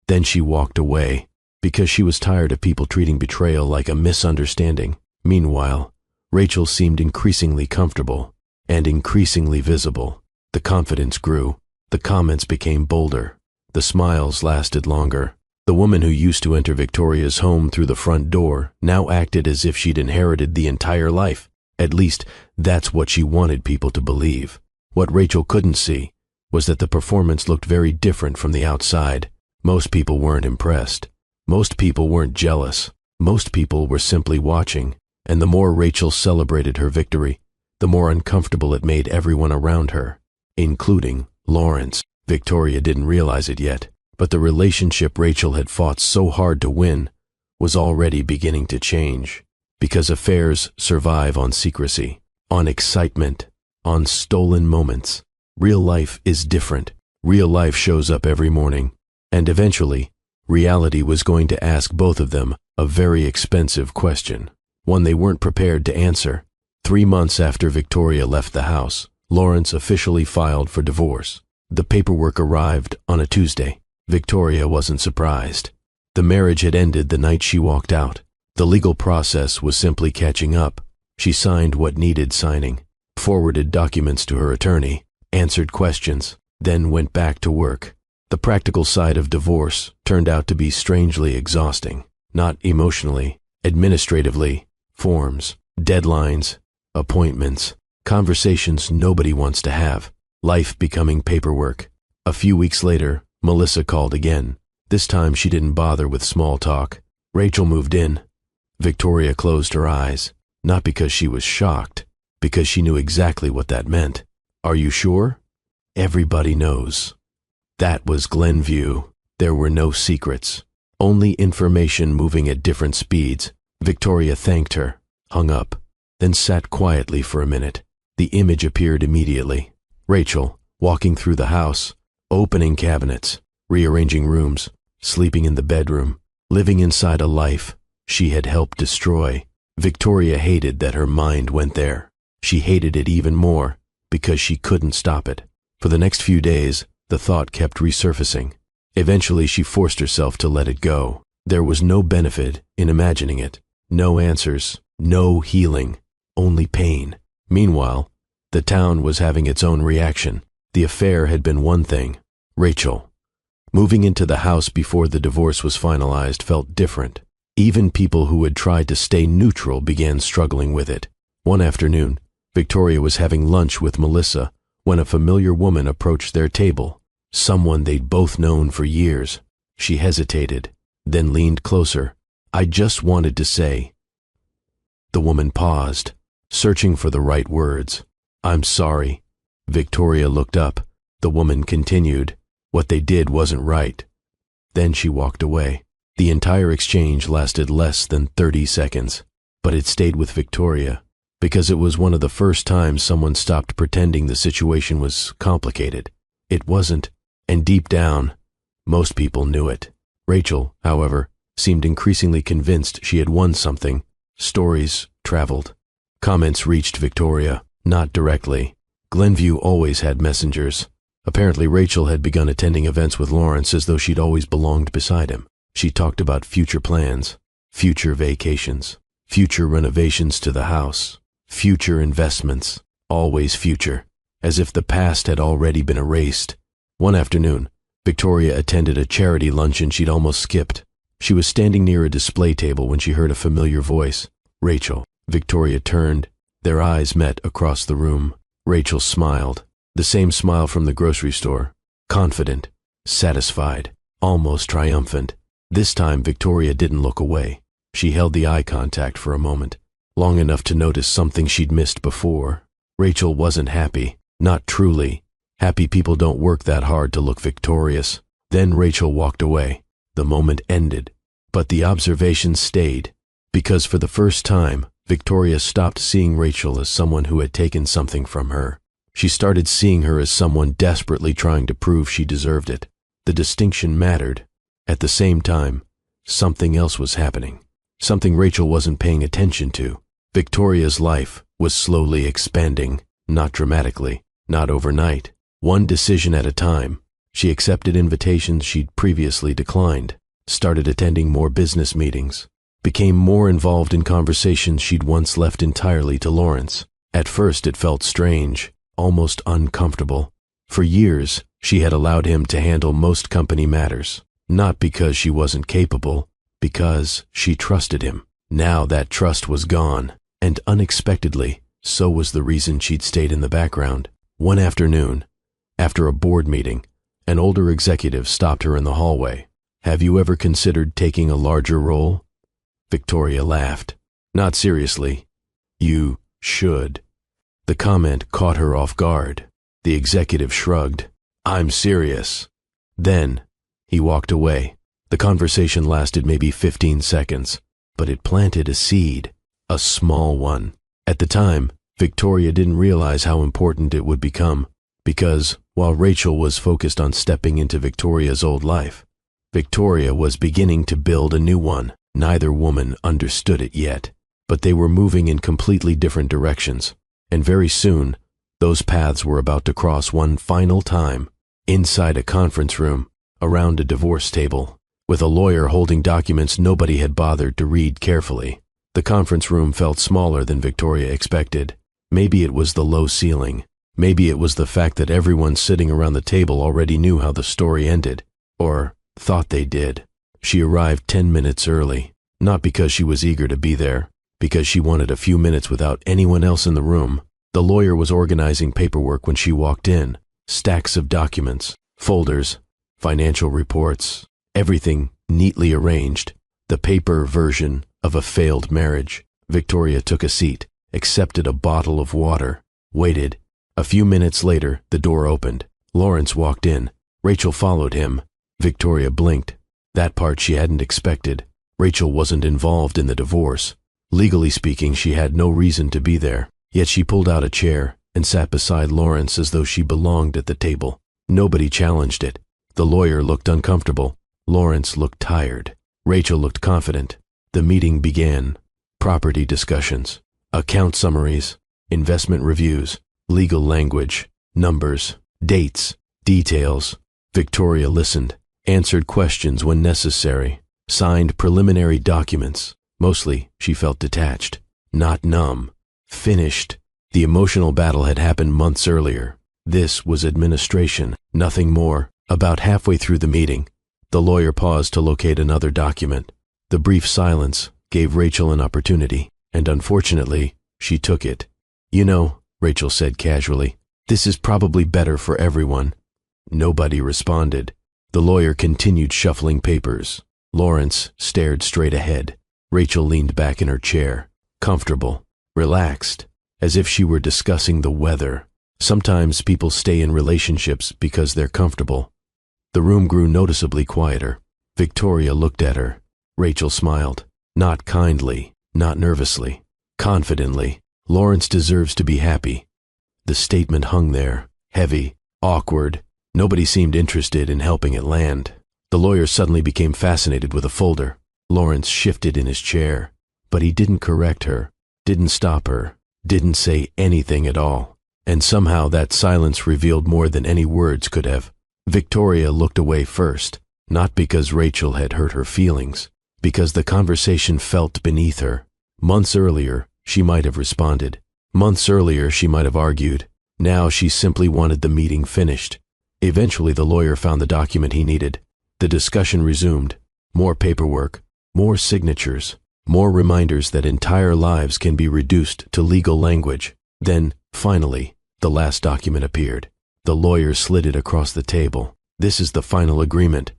Speaker 1: Then she walked away, because she was tired of people treating betrayal like a misunderstanding. Meanwhile, Rachel seemed increasingly comfortable and increasingly visible. The confidence grew. The comments became bolder. The smiles lasted longer. The woman who used to enter Victoria's home through the front door now acted as if she'd inherited the entire life. At least, that's what she wanted people to believe. What Rachel couldn't see was that the performance looked very different from the outside. Most people weren't impressed. Most people weren't jealous. Most people were simply watching. And the more Rachel celebrated her victory, the more uncomfortable it made everyone around her, including Lawrence. Victoria didn't realize it yet, but the relationship Rachel had fought so hard to win was already beginning to change. Because affairs survive on secrecy, on excitement, on stolen moments. Real life is different. Real life shows up every morning. And eventually, reality was going to ask both of them a very expensive question, one they weren't prepared to answer. 3 months after Victoria left the house, Lawrence officially filed for divorce. The paperwork arrived on a Tuesday. Victoria wasn't surprised. The marriage had ended the night she walked out. The legal process was simply catching up. She signed what needed signing, forwarded documents to her attorney, answered questions, then went back to work. The practical side of divorce turned out to be strangely exhausting. Not emotionally, administratively, forms, deadlines, appointments, conversations nobody wants to have, life becoming paperwork. A few weeks later, Melissa called again. This time she didn't bother with small talk. Rachel moved in. Victoria closed her eyes, not because she was shocked, because she knew exactly what that meant. Are you sure? Everybody knows. That was Glenview. There were no secrets, only information moving at different speeds. Victoria thanked her, hung up, then sat quietly for a minute. The image appeared immediately. Rachel, walking through the house, opening cabinets, rearranging rooms, sleeping in the bedroom, living inside a life she had helped destroy. Victoria hated that her mind went there. She hated it even more because she couldn't stop it. For the next few days, the thought kept resurfacing. Eventually, she forced herself to let it go. There was no benefit in imagining it. No answers, no healing, only pain. Meanwhile, the town was having its own reaction. The affair had been one thing. Rachel, moving into the house before the divorce was finalized, felt different. Even people who had tried to stay neutral began struggling with it. One afternoon, Victoria was having lunch with Melissa when a familiar woman approached their table, someone they'd both known for years. She hesitated, then leaned closer. I just wanted to say. The woman paused, searching for the right words. I'm sorry. Victoria looked up. The woman continued. What they did wasn't right. Then she walked away. The entire exchange lasted less than 30 seconds, but it stayed with Victoria because it was one of the first times someone stopped pretending the situation was complicated. It wasn't, and deep down, most people knew it. Rachel, however, seemed increasingly convinced she had won something. Stories traveled. Comments reached Victoria, not directly. Glenview always had messengers. Apparently Rachel had begun attending events with Lawrence as though she'd always belonged beside him. She talked about future plans, future vacations, future renovations to the house, future investments, always future, as if the past had already been erased. One afternoon, Victoria attended a charity luncheon she'd almost skipped. She was standing near a display table when she heard a familiar voice. Rachel. Victoria turned. Their eyes met across the room. Rachel smiled. The same smile from the grocery store. Confident, satisfied, almost triumphant. This time Victoria didn't look away. She held the eye contact for a moment, long enough to notice something she'd missed before. Rachel wasn't happy. Not truly. Happy people don't work that hard to look victorious. Then Rachel walked away. The moment ended, but the observation stayed, because for the first time, Victoria stopped seeing Rachel as someone who had taken something from her. She started seeing her as someone desperately trying to prove she deserved it. The distinction mattered. At the same time, something else was happening. Something Rachel wasn't paying attention to. Victoria's life was slowly expanding, not dramatically, not overnight. One decision at a time. She accepted invitations she'd previously declined, started attending more business meetings, became more involved in conversations she'd once left entirely to Lawrence. At first it felt strange, almost uncomfortable. For years, she had allowed him to handle most company matters, not because she wasn't capable, because she trusted him. Now that trust was gone, and unexpectedly, so was the reason she'd stayed in the background. One afternoon, after a board meeting, an older executive stopped her in the hallway. "Have you ever considered taking a larger role?" Victoria laughed. "Not seriously. You should." The comment caught her off guard. The executive shrugged. "I'm serious." Then, he walked away. The conversation lasted maybe 15 seconds, but it planted a seed, a small one. At the time, Victoria didn't realize how important it would become, because while Rachel was focused on stepping into Victoria's old life, Victoria was beginning to build a new one. Neither woman understood it yet, but they were moving in completely different directions, and very soon, those paths were about to cross one final time, inside a conference room, around a divorce table, with a lawyer holding documents nobody had bothered to read carefully. The conference room felt smaller than Victoria expected. Maybe it was the low ceiling. Maybe it was the fact that everyone sitting around the table already knew how the story ended, or thought they did. She arrived 10 minutes early, not because she was eager to be there, because she wanted a few minutes without anyone else in the room. The lawyer was organizing paperwork when she walked in. Stacks of documents, folders, financial reports, everything neatly arranged. The paper version of a failed marriage. Victoria took a seat, accepted a bottle of water, waited. A few minutes later, the door opened. Lawrence walked in. Rachel followed him. Victoria blinked. That part she hadn't expected. Rachel wasn't involved in the divorce. Legally speaking, she had no reason to be there. Yet she pulled out a chair and sat beside Lawrence as though she belonged at the table. Nobody challenged it. The lawyer looked uncomfortable. Lawrence looked tired. Rachel looked confident. The meeting began. Property discussions, account summaries, investment reviews, legal language, numbers, dates, details. Victoria listened, answered questions when necessary, signed preliminary documents. Mostly, she felt detached, not numb, finished. The emotional battle had happened months earlier. This was administration, nothing more. About halfway through the meeting, the lawyer paused to locate another document. The brief silence gave Rachel an opportunity, and unfortunately, she took it. "You know," Rachel said casually, "this is probably better for everyone." Nobody responded. The lawyer continued shuffling papers. Lawrence stared straight ahead. Rachel leaned back in her chair, comfortable, relaxed, as if she were discussing the weather. Sometimes people stay in relationships because they're comfortable. The room grew noticeably quieter. Victoria looked at her. Rachel smiled, not kindly, not nervously, confidently. Lawrence deserves to be happy. The statement hung there, heavy, awkward. Nobody seemed interested in helping it land. The lawyer suddenly became fascinated with a folder. Lawrence shifted in his chair, but he didn't correct her, didn't stop her, didn't say anything at all. And somehow that silence revealed more than any words could have. Victoria looked away first, not because Rachel had hurt her feelings, because the conversation felt beneath her. Months earlier, she might have responded. Months earlier, she might have argued. Now she simply wanted the meeting finished. Eventually, the lawyer found the document he needed. The discussion resumed. More paperwork, more signatures, more reminders that entire lives can be reduced to legal language. Then, finally, the last document appeared. The lawyer slid it across the table. "This is the final agreement."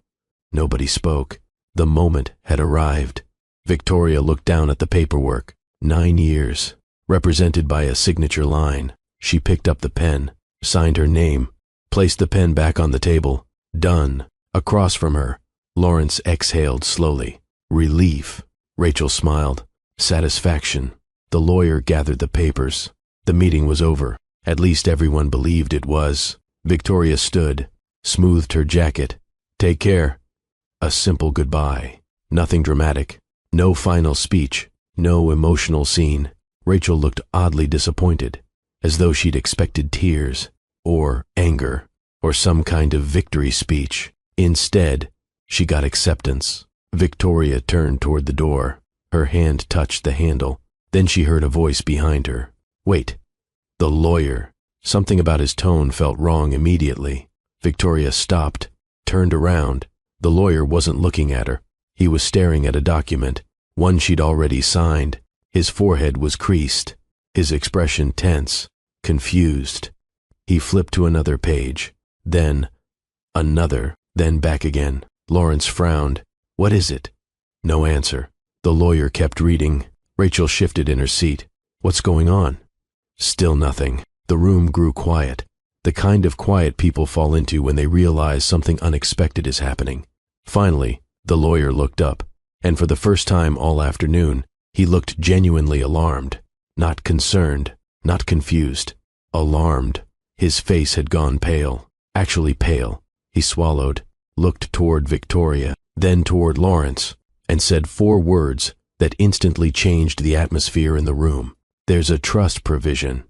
Speaker 1: Nobody spoke. The moment had arrived. Victoria looked down at the paperwork. 9 years, represented by a signature line. She picked up the pen, signed her name, placed the pen back on the table. Done. Across from her, Lawrence exhaled slowly. Relief. Rachel smiled. Satisfaction. The lawyer gathered the papers. The meeting was over. At least everyone believed it was. Victoria stood, smoothed her jacket. "Take care." A simple goodbye. Nothing dramatic. No final speech. No emotional scene. Rachel looked oddly disappointed, as though she'd expected tears, or anger, or some kind of victory speech. Instead, she got acceptance. Victoria turned toward the door. Her hand touched the handle. Then she heard a voice behind her. "Wait." The lawyer. Something about his tone felt wrong immediately. Victoria stopped, turned around. The lawyer wasn't looking at her. He was staring at a document, one she'd already signed. His forehead was creased, his expression tense, confused. He flipped to another page, then another, then back again. Lawrence frowned. "What is it?" No answer. The lawyer kept reading. Rachel shifted in her seat. "What's going on?" Still nothing. The room grew quiet, the kind of quiet people fall into when they realize something unexpected is happening. Finally, the lawyer looked up, and for the first time all afternoon, he looked genuinely alarmed. Not concerned, not confused. Alarmed. His face had gone pale. Actually pale. He swallowed, looked toward Victoria, then toward Lawrence, and said 4 words that instantly changed the atmosphere in the room. "There's a trust provision."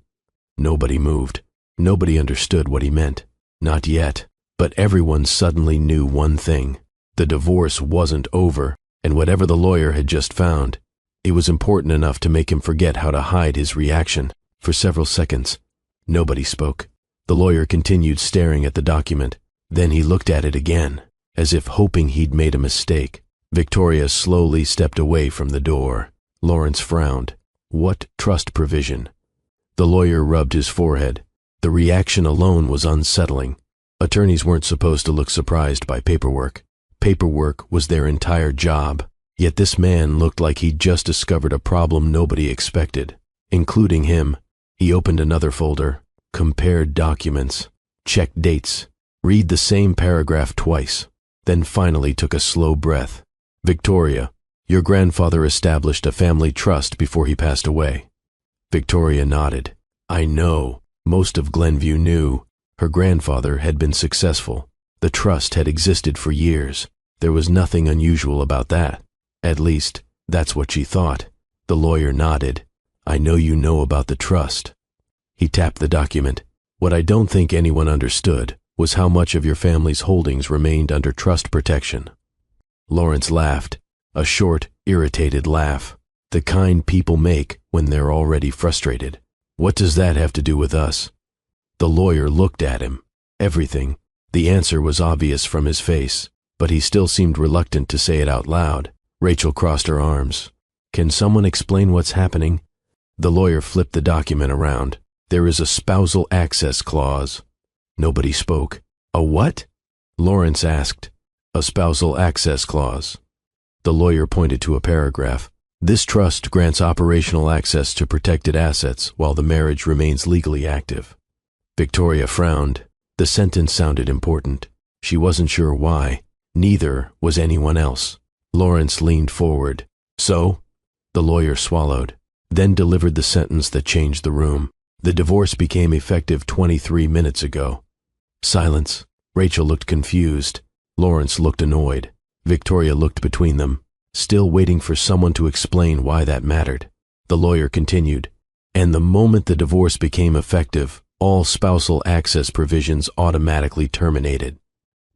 Speaker 1: Nobody moved. Nobody understood what he meant. Not yet. But everyone suddenly knew one thing. The divorce wasn't over, and whatever the lawyer had just found, it was important enough to make him forget how to hide his reaction. For several seconds, nobody spoke. The lawyer continued staring at the document. Then he looked at it again, as if hoping he'd made a mistake. Victoria slowly stepped away from the door. Lawrence frowned. What trust provision? The lawyer rubbed his forehead. The reaction alone was unsettling. Attorneys weren't supposed to look surprised by paperwork. Paperwork was their entire job. Yet this man looked like he'd just discovered a problem nobody expected, including him. He opened another folder, compared documents, checked dates, read the same paragraph twice, then finally took a slow breath. "Victoria, your grandfather established a family trust before he passed away." Victoria nodded. "I know." Most of Glenview knew. Her grandfather had been successful. The trust had existed for years. There was nothing unusual about that. At least, that's what she thought. The lawyer nodded. "I know you know about the trust." He tapped the document. "What I don't think anyone understood was how much of your family's holdings remained under trust protection." Lawrence laughed, a short, irritated laugh, the kind people make when they're already frustrated. "What does that have to do with us?" The lawyer looked at him. Everything. The answer was obvious from his face, but he still seemed reluctant to say it out loud. Rachel crossed her arms. "Can someone explain what's happening?" The lawyer flipped the document around. "There is a spousal access clause." Nobody spoke. "A what?" Lawrence asked. "A spousal access clause." The lawyer pointed to a paragraph. "This trust grants operational access to protected assets while the marriage remains legally active." Victoria frowned. The sentence sounded important. She wasn't sure why. Neither was anyone else. Lawrence leaned forward. "So?" The lawyer swallowed, then delivered the sentence that changed the room. "The divorce became effective 23 minutes ago." Silence. Rachel looked confused. Lawrence looked annoyed. Victoria looked between them, still waiting for someone to explain why that mattered. The lawyer continued, "And the moment the divorce became effective, all spousal access provisions automatically terminated."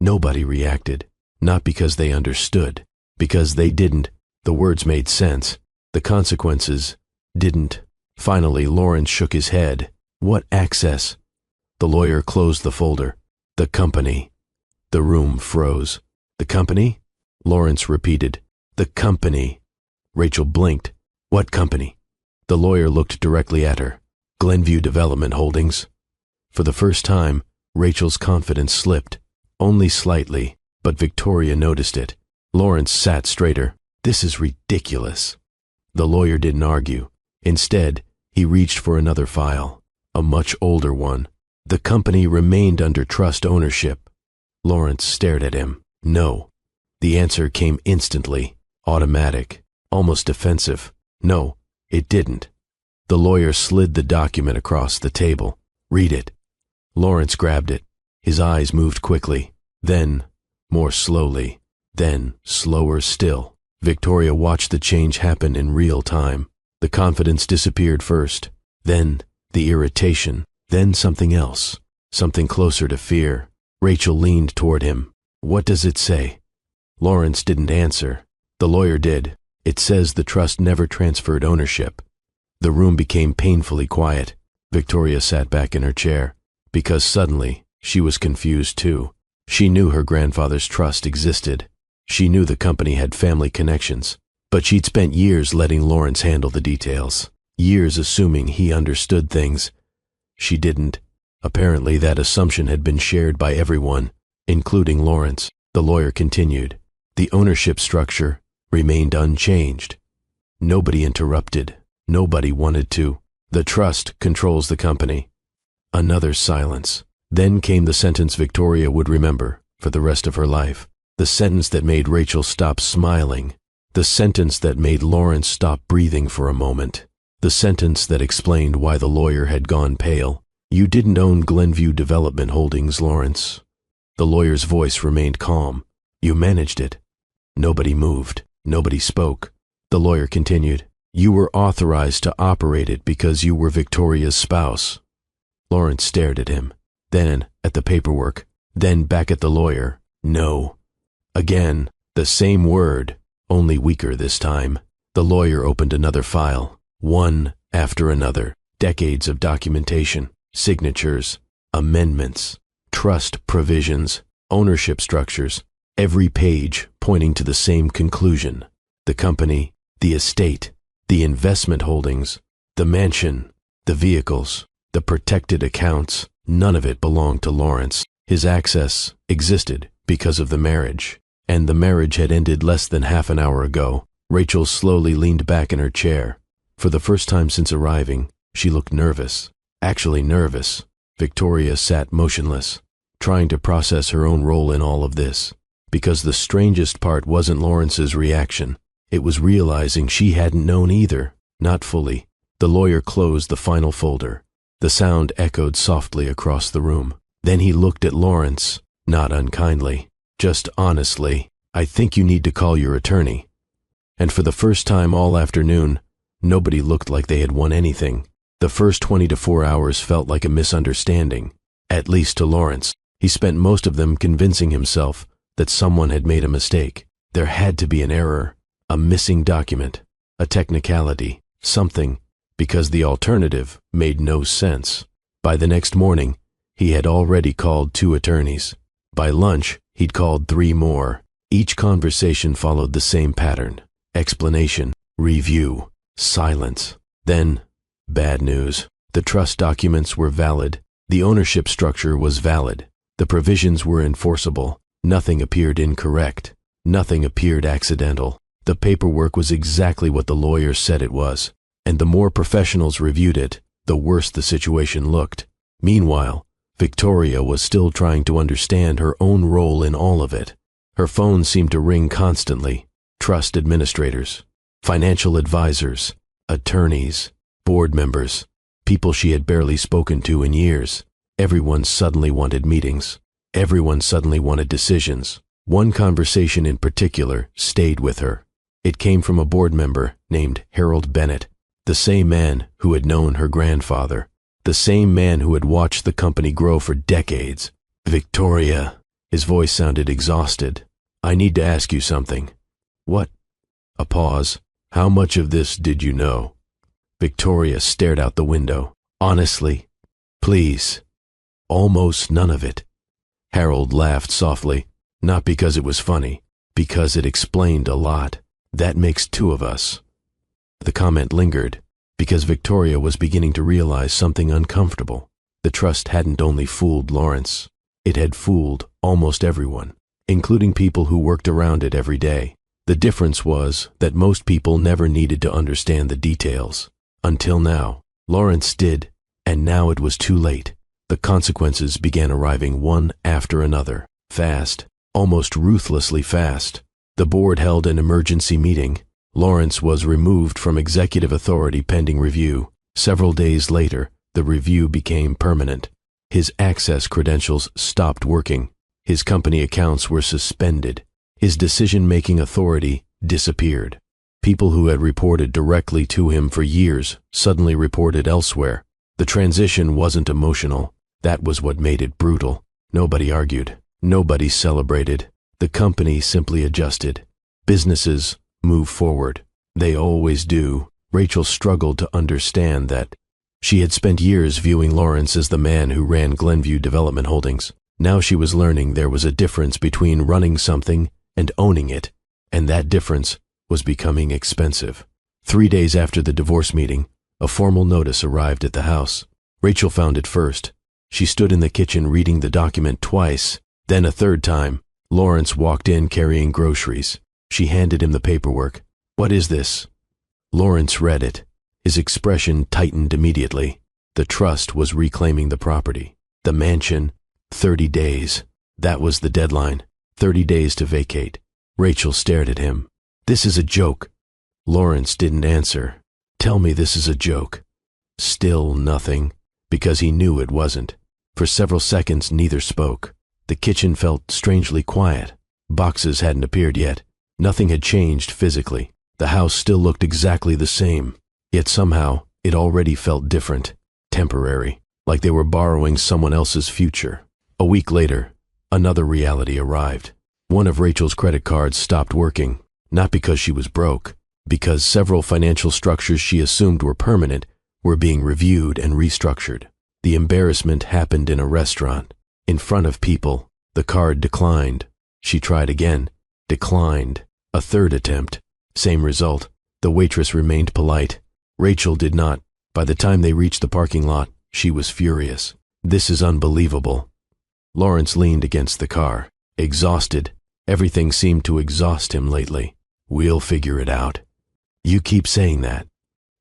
Speaker 1: Nobody reacted, not because they understood, because they didn't. The words made sense. The consequences didn't. Finally, Lawrence shook his head. "What access?" The lawyer closed the folder. "The company." The room froze. "The company?" Lawrence repeated. "The company." Rachel blinked. "What company?" The lawyer looked directly at her. "Glenview Development Holdings." For the first time, Rachel's confidence slipped. Only slightly, but Victoria noticed it. Lawrence sat straighter. "This is ridiculous." The lawyer didn't argue. Instead, he reached for another file, a much older one. "The company remained under trust ownership." Lawrence stared at him. "No." The answer came instantly, automatic, almost defensive. "No, it didn't." The lawyer slid the document across the table. Read it. Lawrence grabbed it. His eyes moved quickly, then more slowly, then slower still. Victoria watched the change happen in real time. The confidence disappeared first, then the irritation, then something else, something closer to fear. Rachel leaned toward him. What does it say? Lawrence didn't answer. The lawyer did. It says the trust never transferred ownership. The room became painfully quiet. Victoria sat back in her chair, because suddenly she was confused too. She knew her grandfather's trust existed. She knew the company had family connections, but she'd spent years letting Lawrence handle the details, years assuming he understood things. She didn't. Apparently that assumption had been shared by everyone, including Lawrence. The lawyer continued. The ownership structure remained unchanged. Nobody interrupted. Nobody wanted to. The trust controls the company. Another silence. Then came the sentence Victoria would remember for the rest of her life. The sentence that made Rachel stop smiling. The sentence that made Lawrence stop breathing for a moment. The sentence that explained why the lawyer had gone pale. You didn't own Glenview Development Holdings, Lawrence. The lawyer's voice remained calm. You managed it. Nobody moved. Nobody spoke. The lawyer continued. You were authorized to operate it because you were Victoria's spouse. Lawrence stared at him, then at the paperwork, then back at the lawyer. No. Again, the same word, only weaker this time. The lawyer opened another file, one after another, decades of documentation, signatures, amendments, trust provisions, ownership structures, every page pointing to the same conclusion. The company, the estate, the investment holdings, the mansion, the vehicles, the protected accounts, none of it belonged to Lawrence. His access existed because of the marriage, and the marriage had ended less than half an hour ago. Rachel slowly leaned back in her chair. For the first time since arriving, she looked nervous. Actually nervous. Victoria sat motionless, trying to process her own role in all of this. Because the strangest part wasn't Lawrence's reaction. It was realizing she hadn't known either, not fully. The lawyer closed the final folder. The sound echoed softly across the room. Then he looked at Lawrence, not unkindly, just honestly. I think you need to call your attorney. And for the first time all afternoon, nobody looked like they had won anything. The first 24 hours felt like a misunderstanding, at least to Lawrence. He spent most of them convincing himself that someone had made a mistake. There had to be an error, a missing document, a technicality, something, because the alternative made no sense. By the next morning, he had already called 2 attorneys. By lunch, he'd called 3 more. Each conversation followed the same pattern. Explanation, review, silence. Then, bad news. The trust documents were valid. The ownership structure was valid. The provisions were enforceable. Nothing appeared incorrect. Nothing appeared accidental. The paperwork was exactly what the lawyer said it was, and the more professionals reviewed it, the worse the situation looked. Meanwhile, Victoria was still trying to understand her own role in all of it. Her phone seemed to ring constantly. Trust administrators, financial advisors, attorneys, board members, people she had barely spoken to in years. Everyone suddenly wanted meetings. Everyone suddenly wanted decisions. One conversation in particular stayed with her. It came from a board member named Harold Bennett, the same man who had known her grandfather, the same man who had watched the company grow for decades. Victoria, his voice sounded exhausted. I need to ask you something. What? A pause. How much of this did you know? Victoria stared out the window. Honestly, please. Almost none of it. Harold laughed softly, not because it was funny, because it explained a lot. That makes 2 of us. The comment lingered, because Victoria was beginning to realize something uncomfortable. The trust hadn't only fooled Lawrence. It had fooled almost everyone, including people who worked around it every day. The difference was that most people never needed to understand the details. Until now. Lawrence did, and now it was too late. The consequences began arriving one after another, fast, almost ruthlessly fast. The board held an emergency meeting. Lawrence was removed from executive authority pending review. Several days later, The review became permanent. His access credentials stopped working. His company accounts were suspended. His decision-making authority disappeared. People who had reported directly to him for years suddenly reported elsewhere. The transition wasn't emotional. That was what made it brutal. Nobody argued. Nobody celebrated. The company simply adjusted. Businesses move forward. They always do. Rachel struggled to understand that. She had spent years viewing Lawrence as the man who ran Glenview Development Holdings. Now she was learning there was a difference between running something and owning it, and that difference was becoming expensive. 3 days after the divorce meeting, a formal notice arrived at the house. Rachel found it first. She stood in the kitchen reading the document twice. Then a third time, Lawrence walked in carrying groceries. She handed him the paperwork. "What is this?" Lawrence read it. His expression tightened immediately. The trust was reclaiming the property. The mansion, 30 days. That was the deadline. 30 days to vacate. Rachel stared at him. "This is a joke." Lawrence didn't answer. "Tell me this is a joke." Still nothing, because he knew it wasn't. For several seconds, neither spoke. The kitchen felt strangely quiet. Boxes hadn't appeared yet. Nothing had changed physically. The house still looked exactly the same. Yet somehow, it already felt different, temporary, like they were borrowing someone else's future. A week later, another reality arrived. One of Rachel's credit cards stopped working, not because she was broke, because several financial structures she assumed were permanent were being reviewed and restructured. The embarrassment happened in a restaurant. In front of people, the card declined. She tried again, declined. A third attempt, same result. The waitress remained polite. Rachel did not. By the time they reached the parking lot, she was furious. "This is unbelievable." Lawrence leaned against the car, exhausted. Everything seemed to exhaust him lately. "We'll figure it out." "You keep saying that."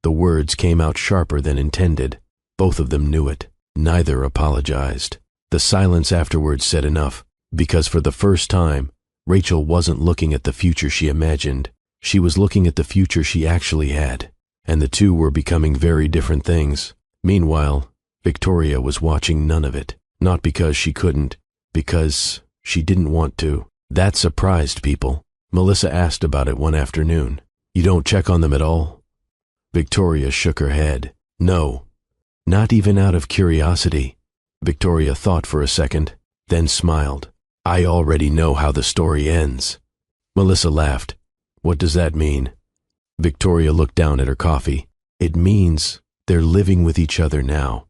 Speaker 1: The words came out sharper than intended. Both of them knew it. Neither apologized. The silence afterwards said enough, because for the first time, Rachel wasn't looking at the future she imagined. She was looking at the future she actually had, and the two were becoming very different things. Meanwhile, Victoria was watching none of it, not because she couldn't, because she didn't want to. That surprised people. Melissa asked about it one afternoon. "You don't check on them at all?" Victoria shook her head. "No, not even out of curiosity." Victoria thought for a second, then smiled. "I already know how the story ends." Melissa laughed. "What does that mean?" Victoria looked down at her coffee. "It means they're living with each other now."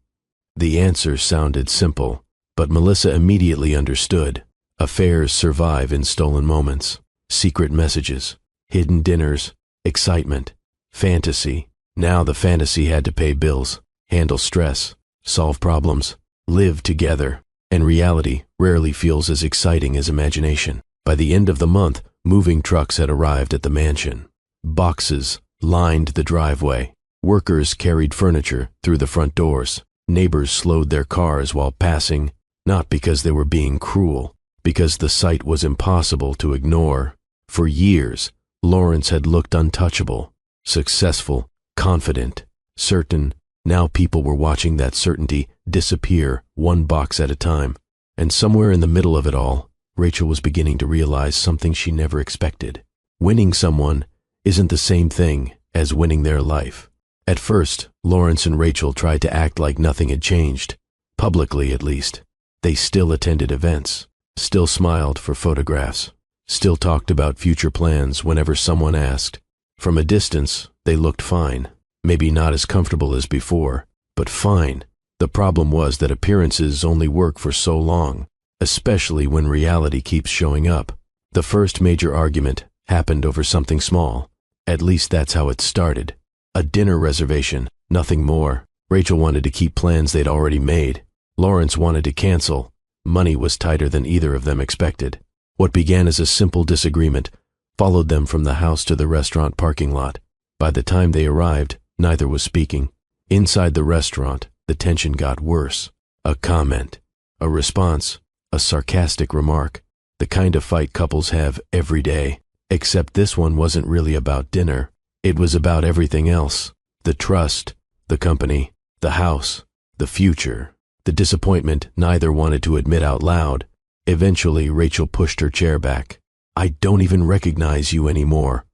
Speaker 1: The answer sounded simple, but Melissa immediately understood. Affairs survive in stolen moments. Secret messages, hidden dinners, excitement, fantasy. Now the fantasy had to pay bills, handle stress, solve problems, live together. And reality rarely feels as exciting as imagination. By the end of the month, moving trucks had arrived at the mansion. Boxes lined the driveway. Workers carried furniture through the front doors. Neighbors slowed their cars while passing, not because they were being cruel, because the sight was impossible to ignore. For years, Lawrence had looked untouchable, successful, confident, certain. Now people were watching that certainty disappear one box at a time. And somewhere in the middle of it all, Rachel was beginning to realize something she never expected. Winning someone isn't the same thing as winning their life. At first, Lawrence and Rachel tried to act like nothing had changed, publicly at least. They still attended events, still smiled for photographs, still talked about future plans whenever someone asked. From a distance, they looked fine. Maybe not as comfortable as before, but fine. The problem was that appearances only work for so long, especially when reality keeps showing up. The first major argument happened over something small. At least that's how it started. A dinner reservation, nothing more. Rachel wanted to keep plans they'd already made. Lawrence wanted to cancel. Money was tighter than either of them expected. What began as a simple disagreement followed them from the house to the restaurant parking lot. By the time they arrived, neither was speaking. Inside the restaurant, the tension got worse. A comment, a response, a sarcastic remark, the kind of fight couples have every day. Except this one wasn't really about dinner. It was about everything else. The trust, the company, the house, the future, the disappointment neither wanted to admit out loud. Eventually, Rachel pushed her chair back. "I don't even recognize you anymore."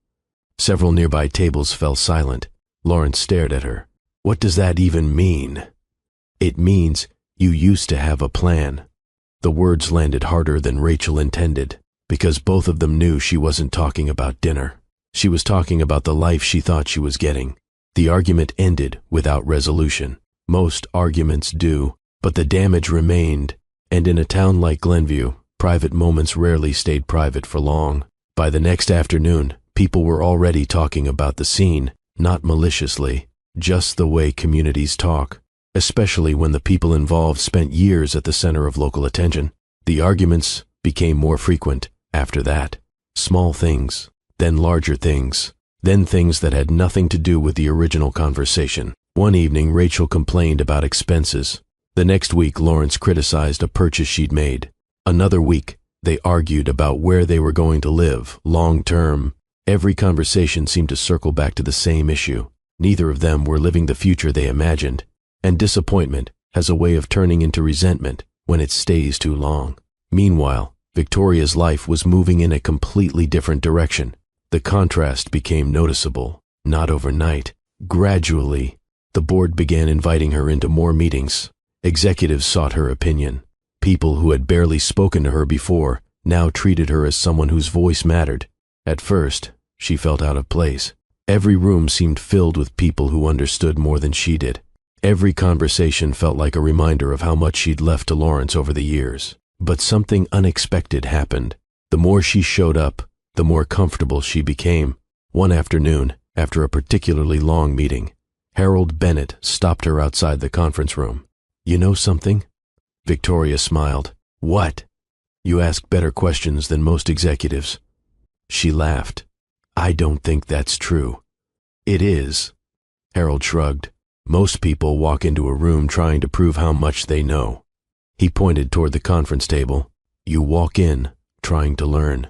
Speaker 1: Several nearby tables fell silent. Lawrence stared at her. "What does that even mean?" "It means you used to have a plan." The words landed harder than Rachel intended, because both of them knew she wasn't talking about dinner. She was talking about the life she thought she was getting. The argument ended without resolution. Most arguments do, but the damage remained, and in a town like Glenview, private moments rarely stayed private for long. By the next afternoon, people were already talking about the scene, not maliciously, just the way communities talk, especially when the people involved spent years at the center of local attention. The arguments became more frequent after that. Small things, then larger things, then things that had nothing to do with the original conversation. One evening, Rachel complained about expenses. The next week, Lawrence criticized a purchase she'd made. Another week, they argued about where they were going to live, long term. Every conversation seemed to circle back to the same issue. Neither of them were living the future they imagined, and disappointment has a way of turning into resentment when it stays too long. Meanwhile, Victoria's life was moving in a completely different direction. The contrast became noticeable, not overnight. Gradually, the board began inviting her into more meetings. Executives sought her opinion. People who had barely spoken to her before now treated her as someone whose voice mattered. At first, she felt out of place. Every room seemed filled with people who understood more than she did. Every conversation felt like a reminder of how much she'd left to Lawrence over the years. But something unexpected happened. The more she showed up, the more comfortable she became. One afternoon, after a particularly long meeting, Harold Bennett stopped her outside the conference room. "You know something?" Victoria smiled. "What?" "You ask better questions than most executives." She laughed. "I don't think that's true." "It is." Harold shrugged. "Most people walk into a room trying to prove how much they know." He pointed toward the conference table. "You walk in trying to learn."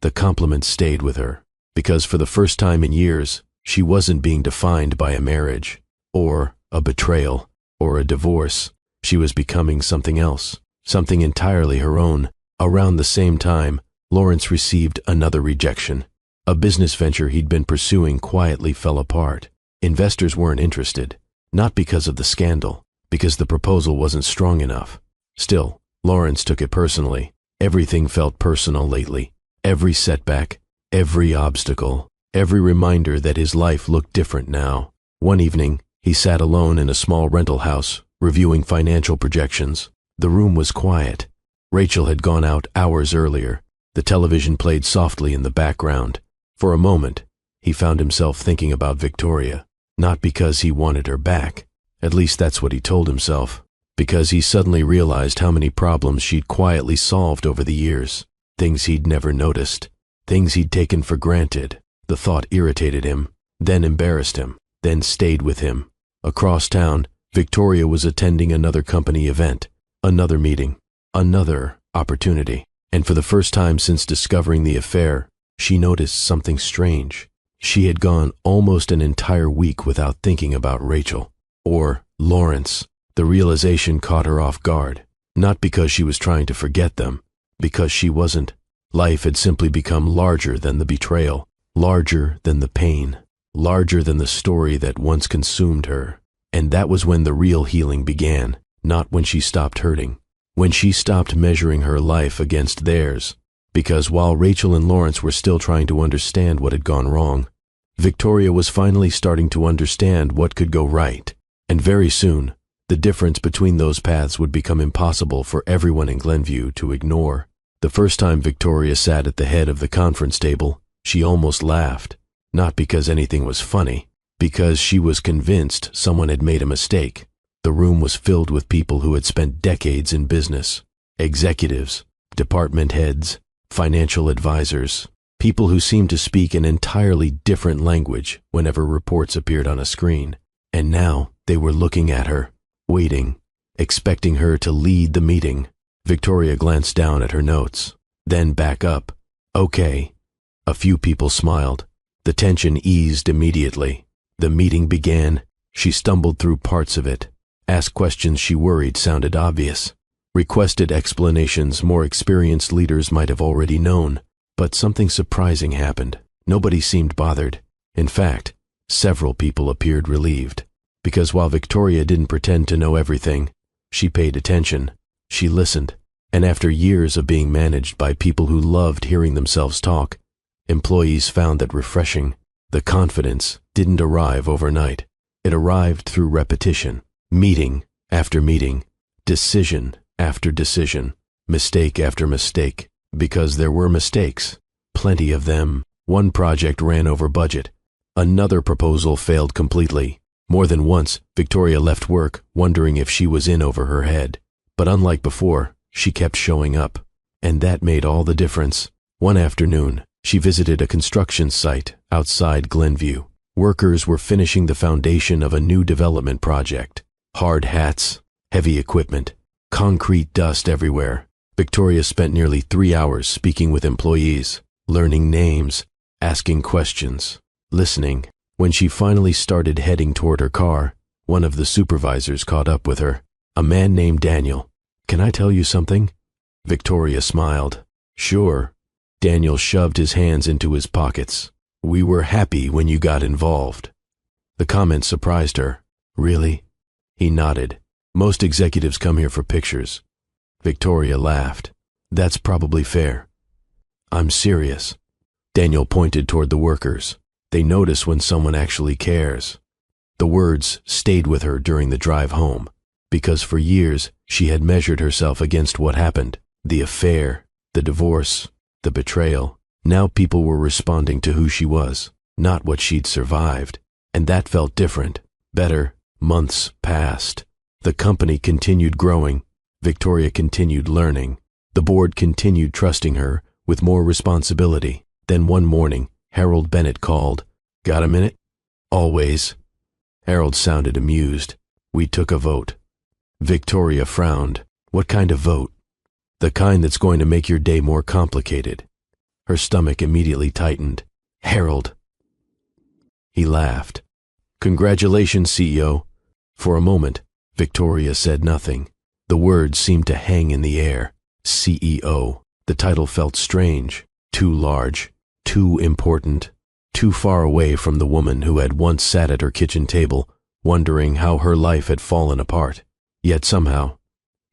Speaker 1: The compliment stayed with her, because for the first time in years, she wasn't being defined by a marriage, or a betrayal, or a divorce. She was becoming something else, something entirely her own. Around the same time, Lawrence received another rejection. A business venture he'd been pursuing quietly fell apart. Investors weren't interested, not because of the scandal, because the proposal wasn't strong enough. Still, Lawrence took it personally. Everything felt personal lately. Every setback, every obstacle, every reminder that his life looked different now. One evening, he sat alone in a small rental house, reviewing financial projections. The room was quiet. Rachel had gone out hours earlier. The television played softly in the background. For a moment, he found himself thinking about Victoria, not because he wanted her back. At least that's what he told himself. Because he suddenly realized how many problems she'd quietly solved over the years. Things he'd never noticed. Things he'd taken for granted. The thought irritated him, then embarrassed him, then stayed with him. Across town, Victoria was attending another company event, another meeting, another opportunity. And for the first time since discovering the affair, she noticed something strange. She had gone almost an entire week without thinking about Rachel, or Lawrence. The realization caught her off guard, not because she was trying to forget them, because she wasn't. Life had simply become larger than the betrayal, larger than the pain, larger than the story that once consumed her. And that was when the real healing began, not when she stopped hurting, when she stopped measuring her life against theirs. Because while Rachel and Lawrence were still trying to understand what had gone wrong, Victoria was finally starting to understand what could go right. And very soon, the difference between those paths would become impossible for everyone in Glenview to ignore. The first time Victoria sat at the head of the conference table, she almost laughed, not because anything was funny, because she was convinced someone had made a mistake. The room was filled with people who had spent decades in business, executives, department heads, financial advisors, people who seemed to speak an entirely different language whenever reports appeared on a screen. And now they were looking at her, waiting, expecting her to lead the meeting. Victoria glanced down at her notes, then back up. "Okay." A few people smiled. The tension eased immediately. The meeting began. She stumbled through parts of it. Ask questions she worried sounded obvious. Requested explanations more experienced leaders might have already known. But something surprising happened. Nobody seemed bothered. In fact, several people appeared relieved. Because while Victoria didn't pretend to know everything, she paid attention. She listened. And after years of being managed by people who loved hearing themselves talk, employees found that refreshing. The confidence didn't arrive overnight. It arrived through repetition, meeting after meeting, decision after decision, mistake after mistake, because there were mistakes, plenty of them. One project ran over budget. Another proposal failed completely. More than once, Victoria left work wondering if she was in over her head. But unlike before, she kept showing up. And that made all the difference. One afternoon, she visited a construction site outside Glenview. Workers were finishing the foundation of a new development project. Hard hats, heavy equipment, concrete dust everywhere. Victoria spent nearly 3 hours speaking with employees, learning names, asking questions, listening. When she finally started heading toward her car, one of the supervisors caught up with her. A man named Daniel. "Can I tell you something?" Victoria smiled. "Sure." Daniel shoved his hands into his pockets. "We were happy when you got involved." The comment surprised her. "Really?" He nodded. "Most executives come here for pictures." Victoria laughed. "That's probably fair." "I'm serious." Daniel pointed toward the workers. "They notice when someone actually cares." The words stayed with her during the drive home, because for years she had measured herself against what happened. The affair, the divorce, the betrayal. Now people were responding to who she was, not what she'd survived. And that felt different, better. Months passed. The company continued growing. Victoria continued learning. The board continued trusting her with more responsibility. Then one morning, Harold Bennett called. "Got a minute?" "Always." Harold sounded amused. "We took a vote." Victoria frowned. "What kind of vote?" "The kind that's going to make your day more complicated." Her stomach immediately tightened. "Harold." He laughed. "Congratulations, CEO." For a moment, Victoria said nothing. The words seemed to hang in the air. CEO. The title felt strange, too large, too important, too far away from the woman who had once sat at her kitchen table, wondering how her life had fallen apart. Yet somehow,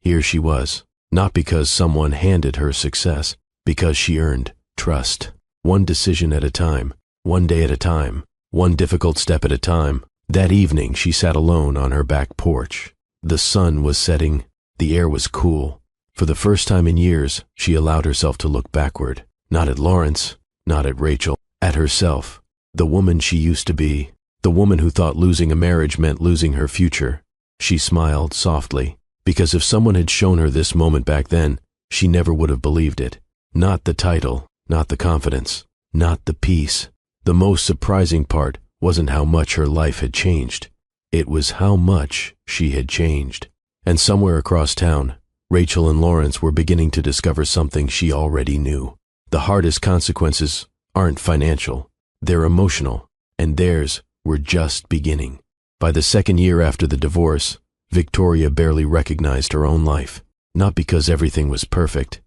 Speaker 1: here she was, not because someone handed her success, because she earned trust. One decision at a time, one day at a time, one difficult step at a time. That evening she sat alone on her back porch. The sun was setting, the air was cool. For the first time in years, she allowed herself to look backward. Not at Lawrence, not at Rachel, at herself. The woman she used to be, the woman who thought losing a marriage meant losing her future. She smiled softly, because if someone had shown her this moment back then, she never would have believed it. Not the title, not the confidence, not the peace. The most surprising part wasn't how much her life had changed. It was how much she had changed. And somewhere across town, Rachel and Lawrence were beginning to discover something she already knew. The hardest consequences aren't financial, they're emotional, and theirs were just beginning. By the second year after the divorce, Victoria barely recognized her own life. Not because everything was perfect,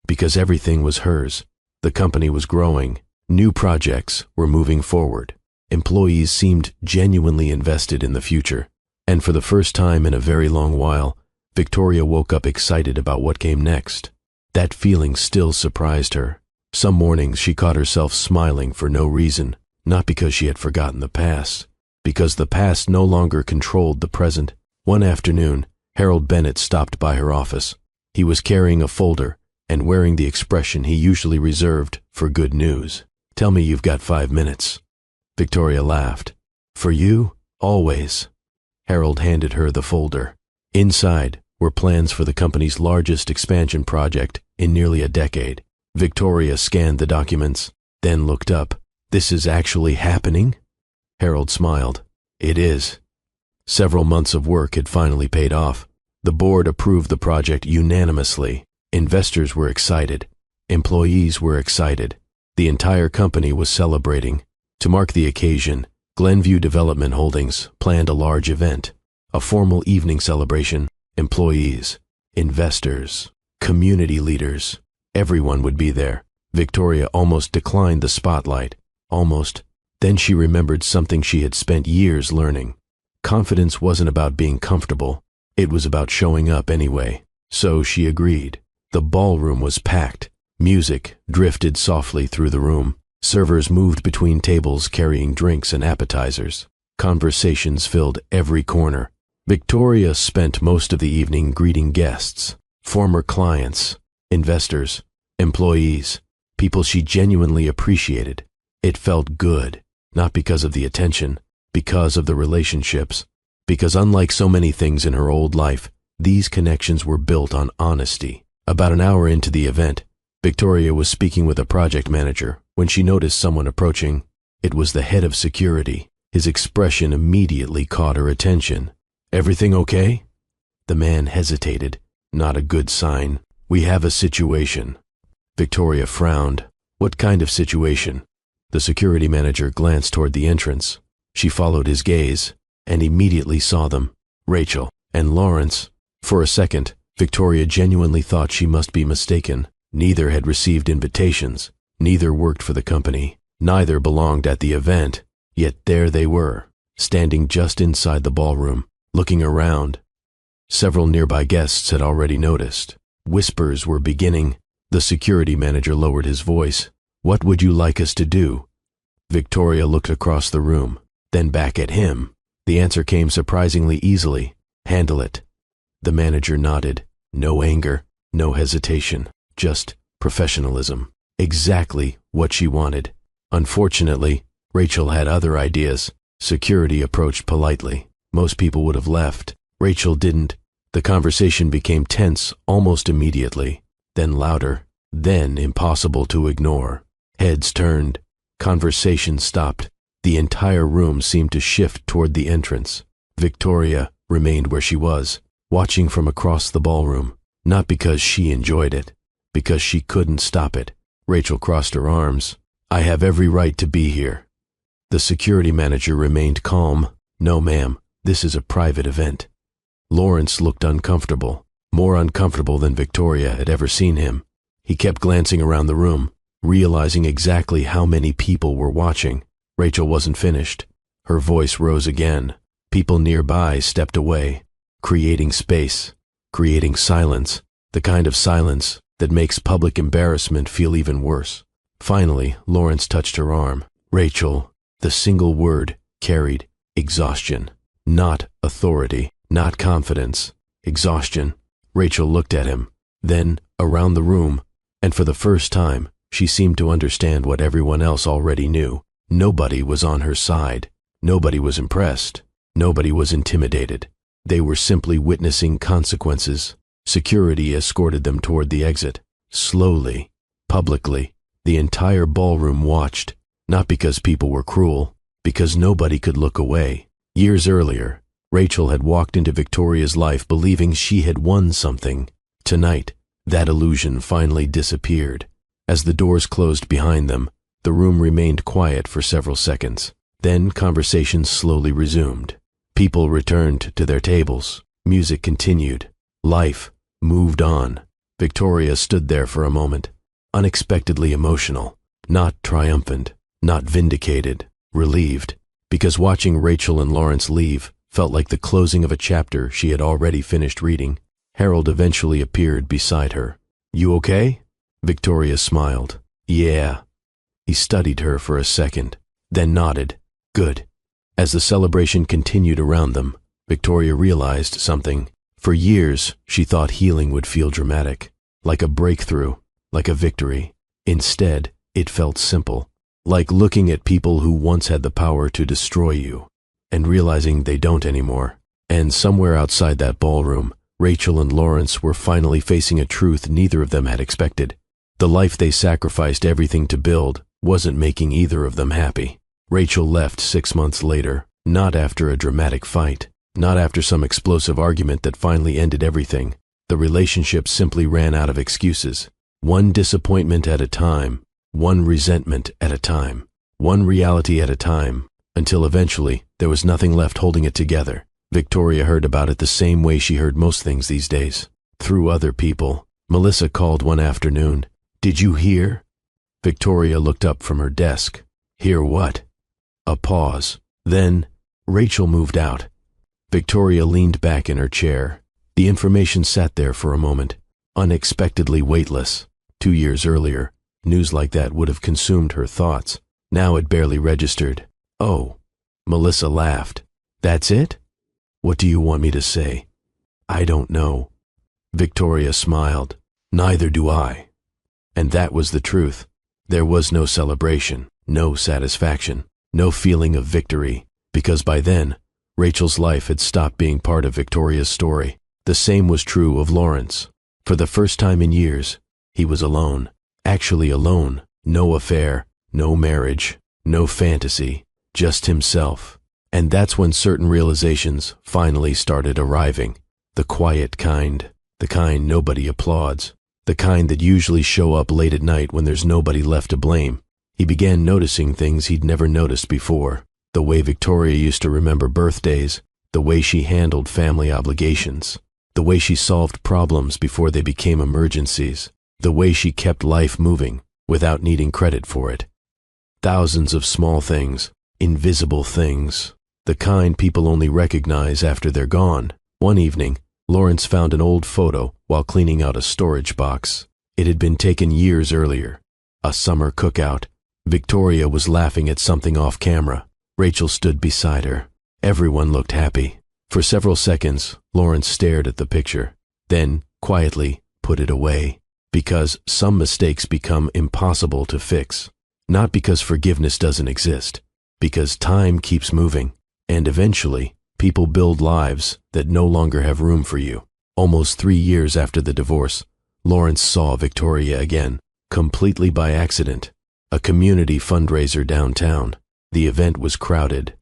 Speaker 1: because everything was hers. The company was growing. New projects were moving forward. Employees seemed genuinely invested in the future. And for the first time in a very long while, Victoria woke up excited about what came next. That feeling still surprised her. Some mornings she caught herself smiling for no reason, not because she had forgotten the past, because the past no longer controlled the present. One afternoon, Harold Bennett stopped by her office. He was carrying a folder and wearing the expression he usually reserved for good news. "Tell me you've got 5 minutes." Victoria laughed. "For you, always." Harold handed her the folder. Inside were plans for the company's largest expansion project in nearly a decade. Victoria scanned the documents, then looked up. "This is actually happening?" Harold smiled. "It is." Several months of work had finally paid off. The board approved the project unanimously. Investors were excited. Employees were excited. The entire company was celebrating. To mark the occasion, Glenview Development Holdings planned a large event. A formal evening celebration. Employees, investors, community leaders. Everyone would be there. Victoria almost declined the spotlight. Almost. Then she remembered something she had spent years learning. Confidence wasn't about being comfortable. It was about showing up anyway. So she agreed. The ballroom was packed. Music drifted softly through the room. Servers moved between tables carrying drinks and appetizers. Conversations filled every corner. Victoria spent most of the evening greeting guests, former clients, investors, employees, people she genuinely appreciated. It felt good, not because of the attention, because of the relationships, because unlike so many things in her old life, these connections were built on honesty. About an hour into the event, Victoria was speaking with a project manager when she noticed someone approaching. It was the head of security. His expression immediately caught her attention. "Everything okay?" The man hesitated. "Not a good sign. We have a situation." Victoria frowned. "What kind of situation?" The security manager glanced toward the entrance. She followed his gaze and immediately saw them, Rachel and Lawrence. For a second, Victoria genuinely thought she must be mistaken. Neither had received invitations. Neither worked for the company. Neither belonged at the event. Yet there they were, standing just inside the ballroom, looking around. Several nearby guests had already noticed. Whispers were beginning. The security manager lowered his voice. "What would you like us to do?" Victoria looked across the room, then back at him. The answer came surprisingly easily. "Handle it." The manager nodded. No anger, no hesitation, just professionalism. Exactly what she wanted. Unfortunately, Rachel had other ideas. Security approached politely. Most people would have left. Rachel didn't. The conversation became tense almost immediately, then louder, then impossible to ignore. Heads turned. Conversation stopped. The entire room seemed to shift toward the entrance. Victoria remained where she was, watching from across the ballroom, not because she enjoyed it, because she couldn't stop it. Rachel crossed her arms. "I have every right to be here." The security manager remained calm. "No, ma'am, this is a private event." Lawrence looked uncomfortable, more uncomfortable than Victoria had ever seen him. He kept glancing around the room, realizing exactly how many people were watching. Rachel wasn't finished. Her voice rose again. People nearby stepped away, creating space, creating silence, the kind of silence that makes public embarrassment feel even worse. Finally, Lawrence touched her arm. "Rachel." The single word carried exhaustion, not authority, not confidence. Exhaustion. Rachel looked at him, then around the room, and for the first time, she seemed to understand what everyone else already knew. Nobody was on her side. Nobody was impressed. Nobody was intimidated. They were simply witnessing consequences. Security escorted them toward the exit. Slowly, publicly, the entire ballroom watched, not because people were cruel, because nobody could look away. Years earlier, Rachel had walked into Victoria's life believing she had won something. Tonight, that illusion finally disappeared. As the doors closed behind them, the room remained quiet for several seconds. Then conversation slowly resumed. People returned to their tables. Music continued. Life moved on. Victoria stood there for a moment, unexpectedly emotional, not triumphant, not vindicated, relieved, because watching Rachel and Lawrence leave felt like the closing of a chapter she had already finished reading. Harold eventually appeared beside her. "You okay?" Victoria smiled. "Yeah." He studied her for a second, then nodded. "Good." As the celebration continued around them, Victoria realized something. For years, she thought healing would feel dramatic, like a breakthrough, like a victory. Instead, it felt simple, like looking at people who once had the power to destroy you, and realizing they don't anymore. And somewhere outside that ballroom, Rachel and Lawrence were finally facing a truth neither of them had expected. The life they sacrificed everything to build wasn't making either of them happy. Rachel left 6 months later, not after a dramatic fight, not after some explosive argument that finally ended everything. The relationship simply ran out of excuses. One disappointment at a time, one resentment at a time, one reality at a time, until eventually there was nothing left holding it together. Victoria heard about it the same way she heard most things these days, through other people. Melissa called one afternoon. "Did you hear?" Victoria looked up from her desk. "Hear what?" A pause. Then, Rachel moved out. Victoria leaned back in her chair. The information sat there for a moment, unexpectedly weightless. 2 years earlier, news like that would have consumed her thoughts. Now it barely registered. "Oh," Melissa laughed. "That's it? What do you want me to say?" "I don't know." Victoria smiled. "Neither do I." And that was the truth. There was no celebration, no satisfaction, no feeling of victory, because by then, Rachel's life had stopped being part of Victoria's story. The same was true of Lawrence. For the first time in years, he was alone. Actually alone. No affair, no marriage, no fantasy, just himself. And that's when certain realizations finally started arriving. The quiet kind, the kind nobody applauds, the kind that usually show up late at night when there's nobody left to blame. He began noticing things he'd never noticed before. The way Victoria used to remember birthdays, the way she handled family obligations, the way she solved problems before they became emergencies, the way she kept life moving without needing credit for it. Thousands of small things, invisible things, the kind people only recognize after they're gone. One evening, Lawrence found an old photo while cleaning out a storage box. It had been taken years earlier. A summer cookout. Victoria was laughing at something off camera. Rachel stood beside her. Everyone looked happy. For several seconds, Lawrence stared at the picture, then, quietly, put it away. Because some mistakes become impossible to fix. Not because forgiveness doesn't exist. Because time keeps moving. And eventually, people build lives that no longer have room for you. Almost 3 years after the divorce, Lawrence saw Victoria again, completely by accident. A community fundraiser downtown. The event was crowded.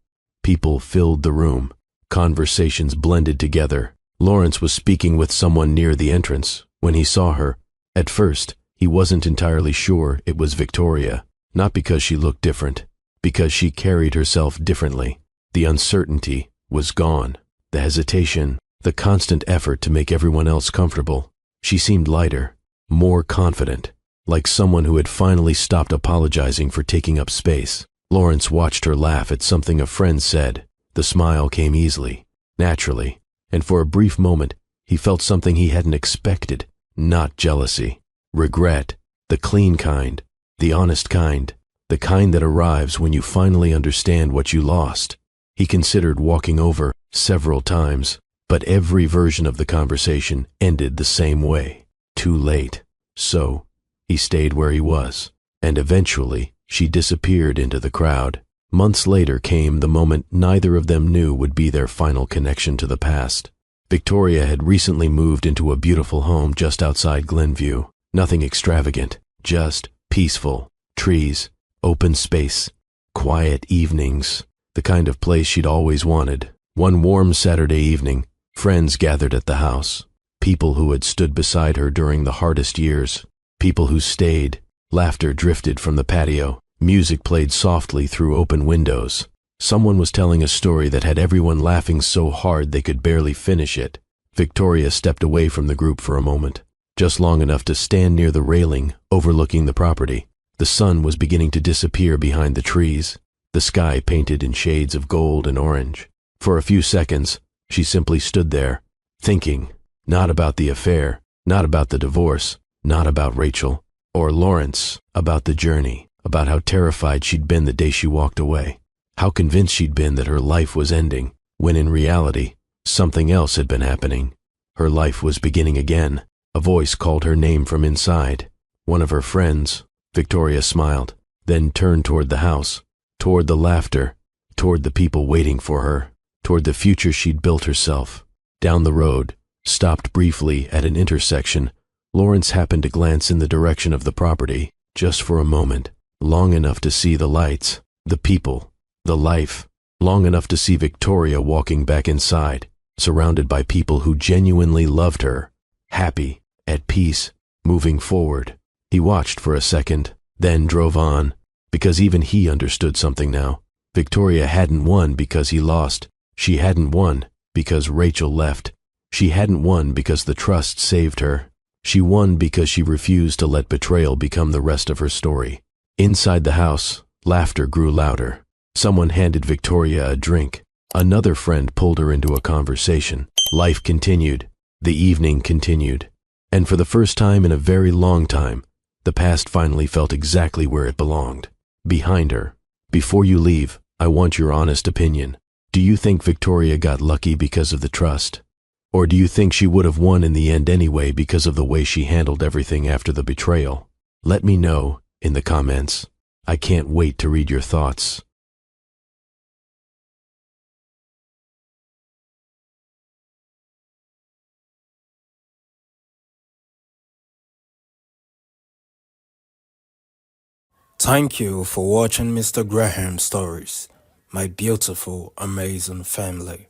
Speaker 1: People filled the room. Conversations blended together. Lawrence was speaking with someone near the entrance when he saw her. At first, he wasn't entirely sure it was Victoria, not because she looked different, because she carried herself differently. The uncertainty was gone. The hesitation, the constant effort to make everyone else comfortable. She seemed lighter, more confident, like someone who had finally stopped apologizing for taking up space. Lawrence watched her laugh at something a friend said. The smile came easily, naturally, and for a brief moment, he felt something he hadn't expected. Not jealousy, regret, the clean kind, the honest kind, the kind that arrives when you finally understand what you lost. He considered walking over several times, but every version of the conversation ended the same way. Too late. So, he stayed where he was, and eventually she disappeared into the crowd. Months later came the moment neither of them knew would be their final connection to the past. Victoria had recently moved into a beautiful home just outside Glenview. Nothing extravagant, just peaceful, trees, open space, quiet evenings, the kind of place she'd always wanted. One warm Saturday evening, friends gathered at the house. People who had stood beside her during the hardest years. People who stayed. Laughter drifted from the patio. Music played softly through open windows. Someone was telling a story that had everyone laughing so hard they could barely finish it. Victoria stepped away from the group for a moment, just long enough to stand near the railing overlooking the property. The sun was beginning to disappear behind the trees, the sky painted in shades of gold and orange. For a few seconds, she simply stood there, thinking, not about the affair, not about the divorce, not about Rachel or Lawrence, about the journey, about how terrified she'd been the day she walked away. How convinced she'd been that her life was ending, when in reality, something else had been happening. Her life was beginning again. A voice called her name from inside. One of her friends. Victoria smiled, then turned toward the house, toward the laughter, toward the people waiting for her, toward the future she'd built herself. Down the road, stopped briefly at an intersection, Lawrence happened to glance in the direction of the property, just for a moment, long enough to see the lights, the people, the life, long enough to see Victoria walking back inside, surrounded by people who genuinely loved her, happy, at peace, moving forward. He watched for a second, then drove on, because even he understood something now. Victoria hadn't won because he lost. She hadn't won because Rachel left. She hadn't won because the trust saved her. She won because she refused to let betrayal become the rest of her story. Inside the house, laughter grew louder. Someone handed Victoria a drink. Another friend pulled her into a conversation. Life continued. The evening continued. And for the first time in a very long time, the past finally felt exactly where it belonged. Behind her. Before you leave, I want your honest opinion. Do you think Victoria got lucky because of the trust? Or do you think she would have won in the end anyway because of the way she handled everything after the betrayal? Let me know in the comments. I can't wait to read your thoughts.
Speaker 2: Thank you for watching Mr. Graham's stories, my beautiful, amazing family.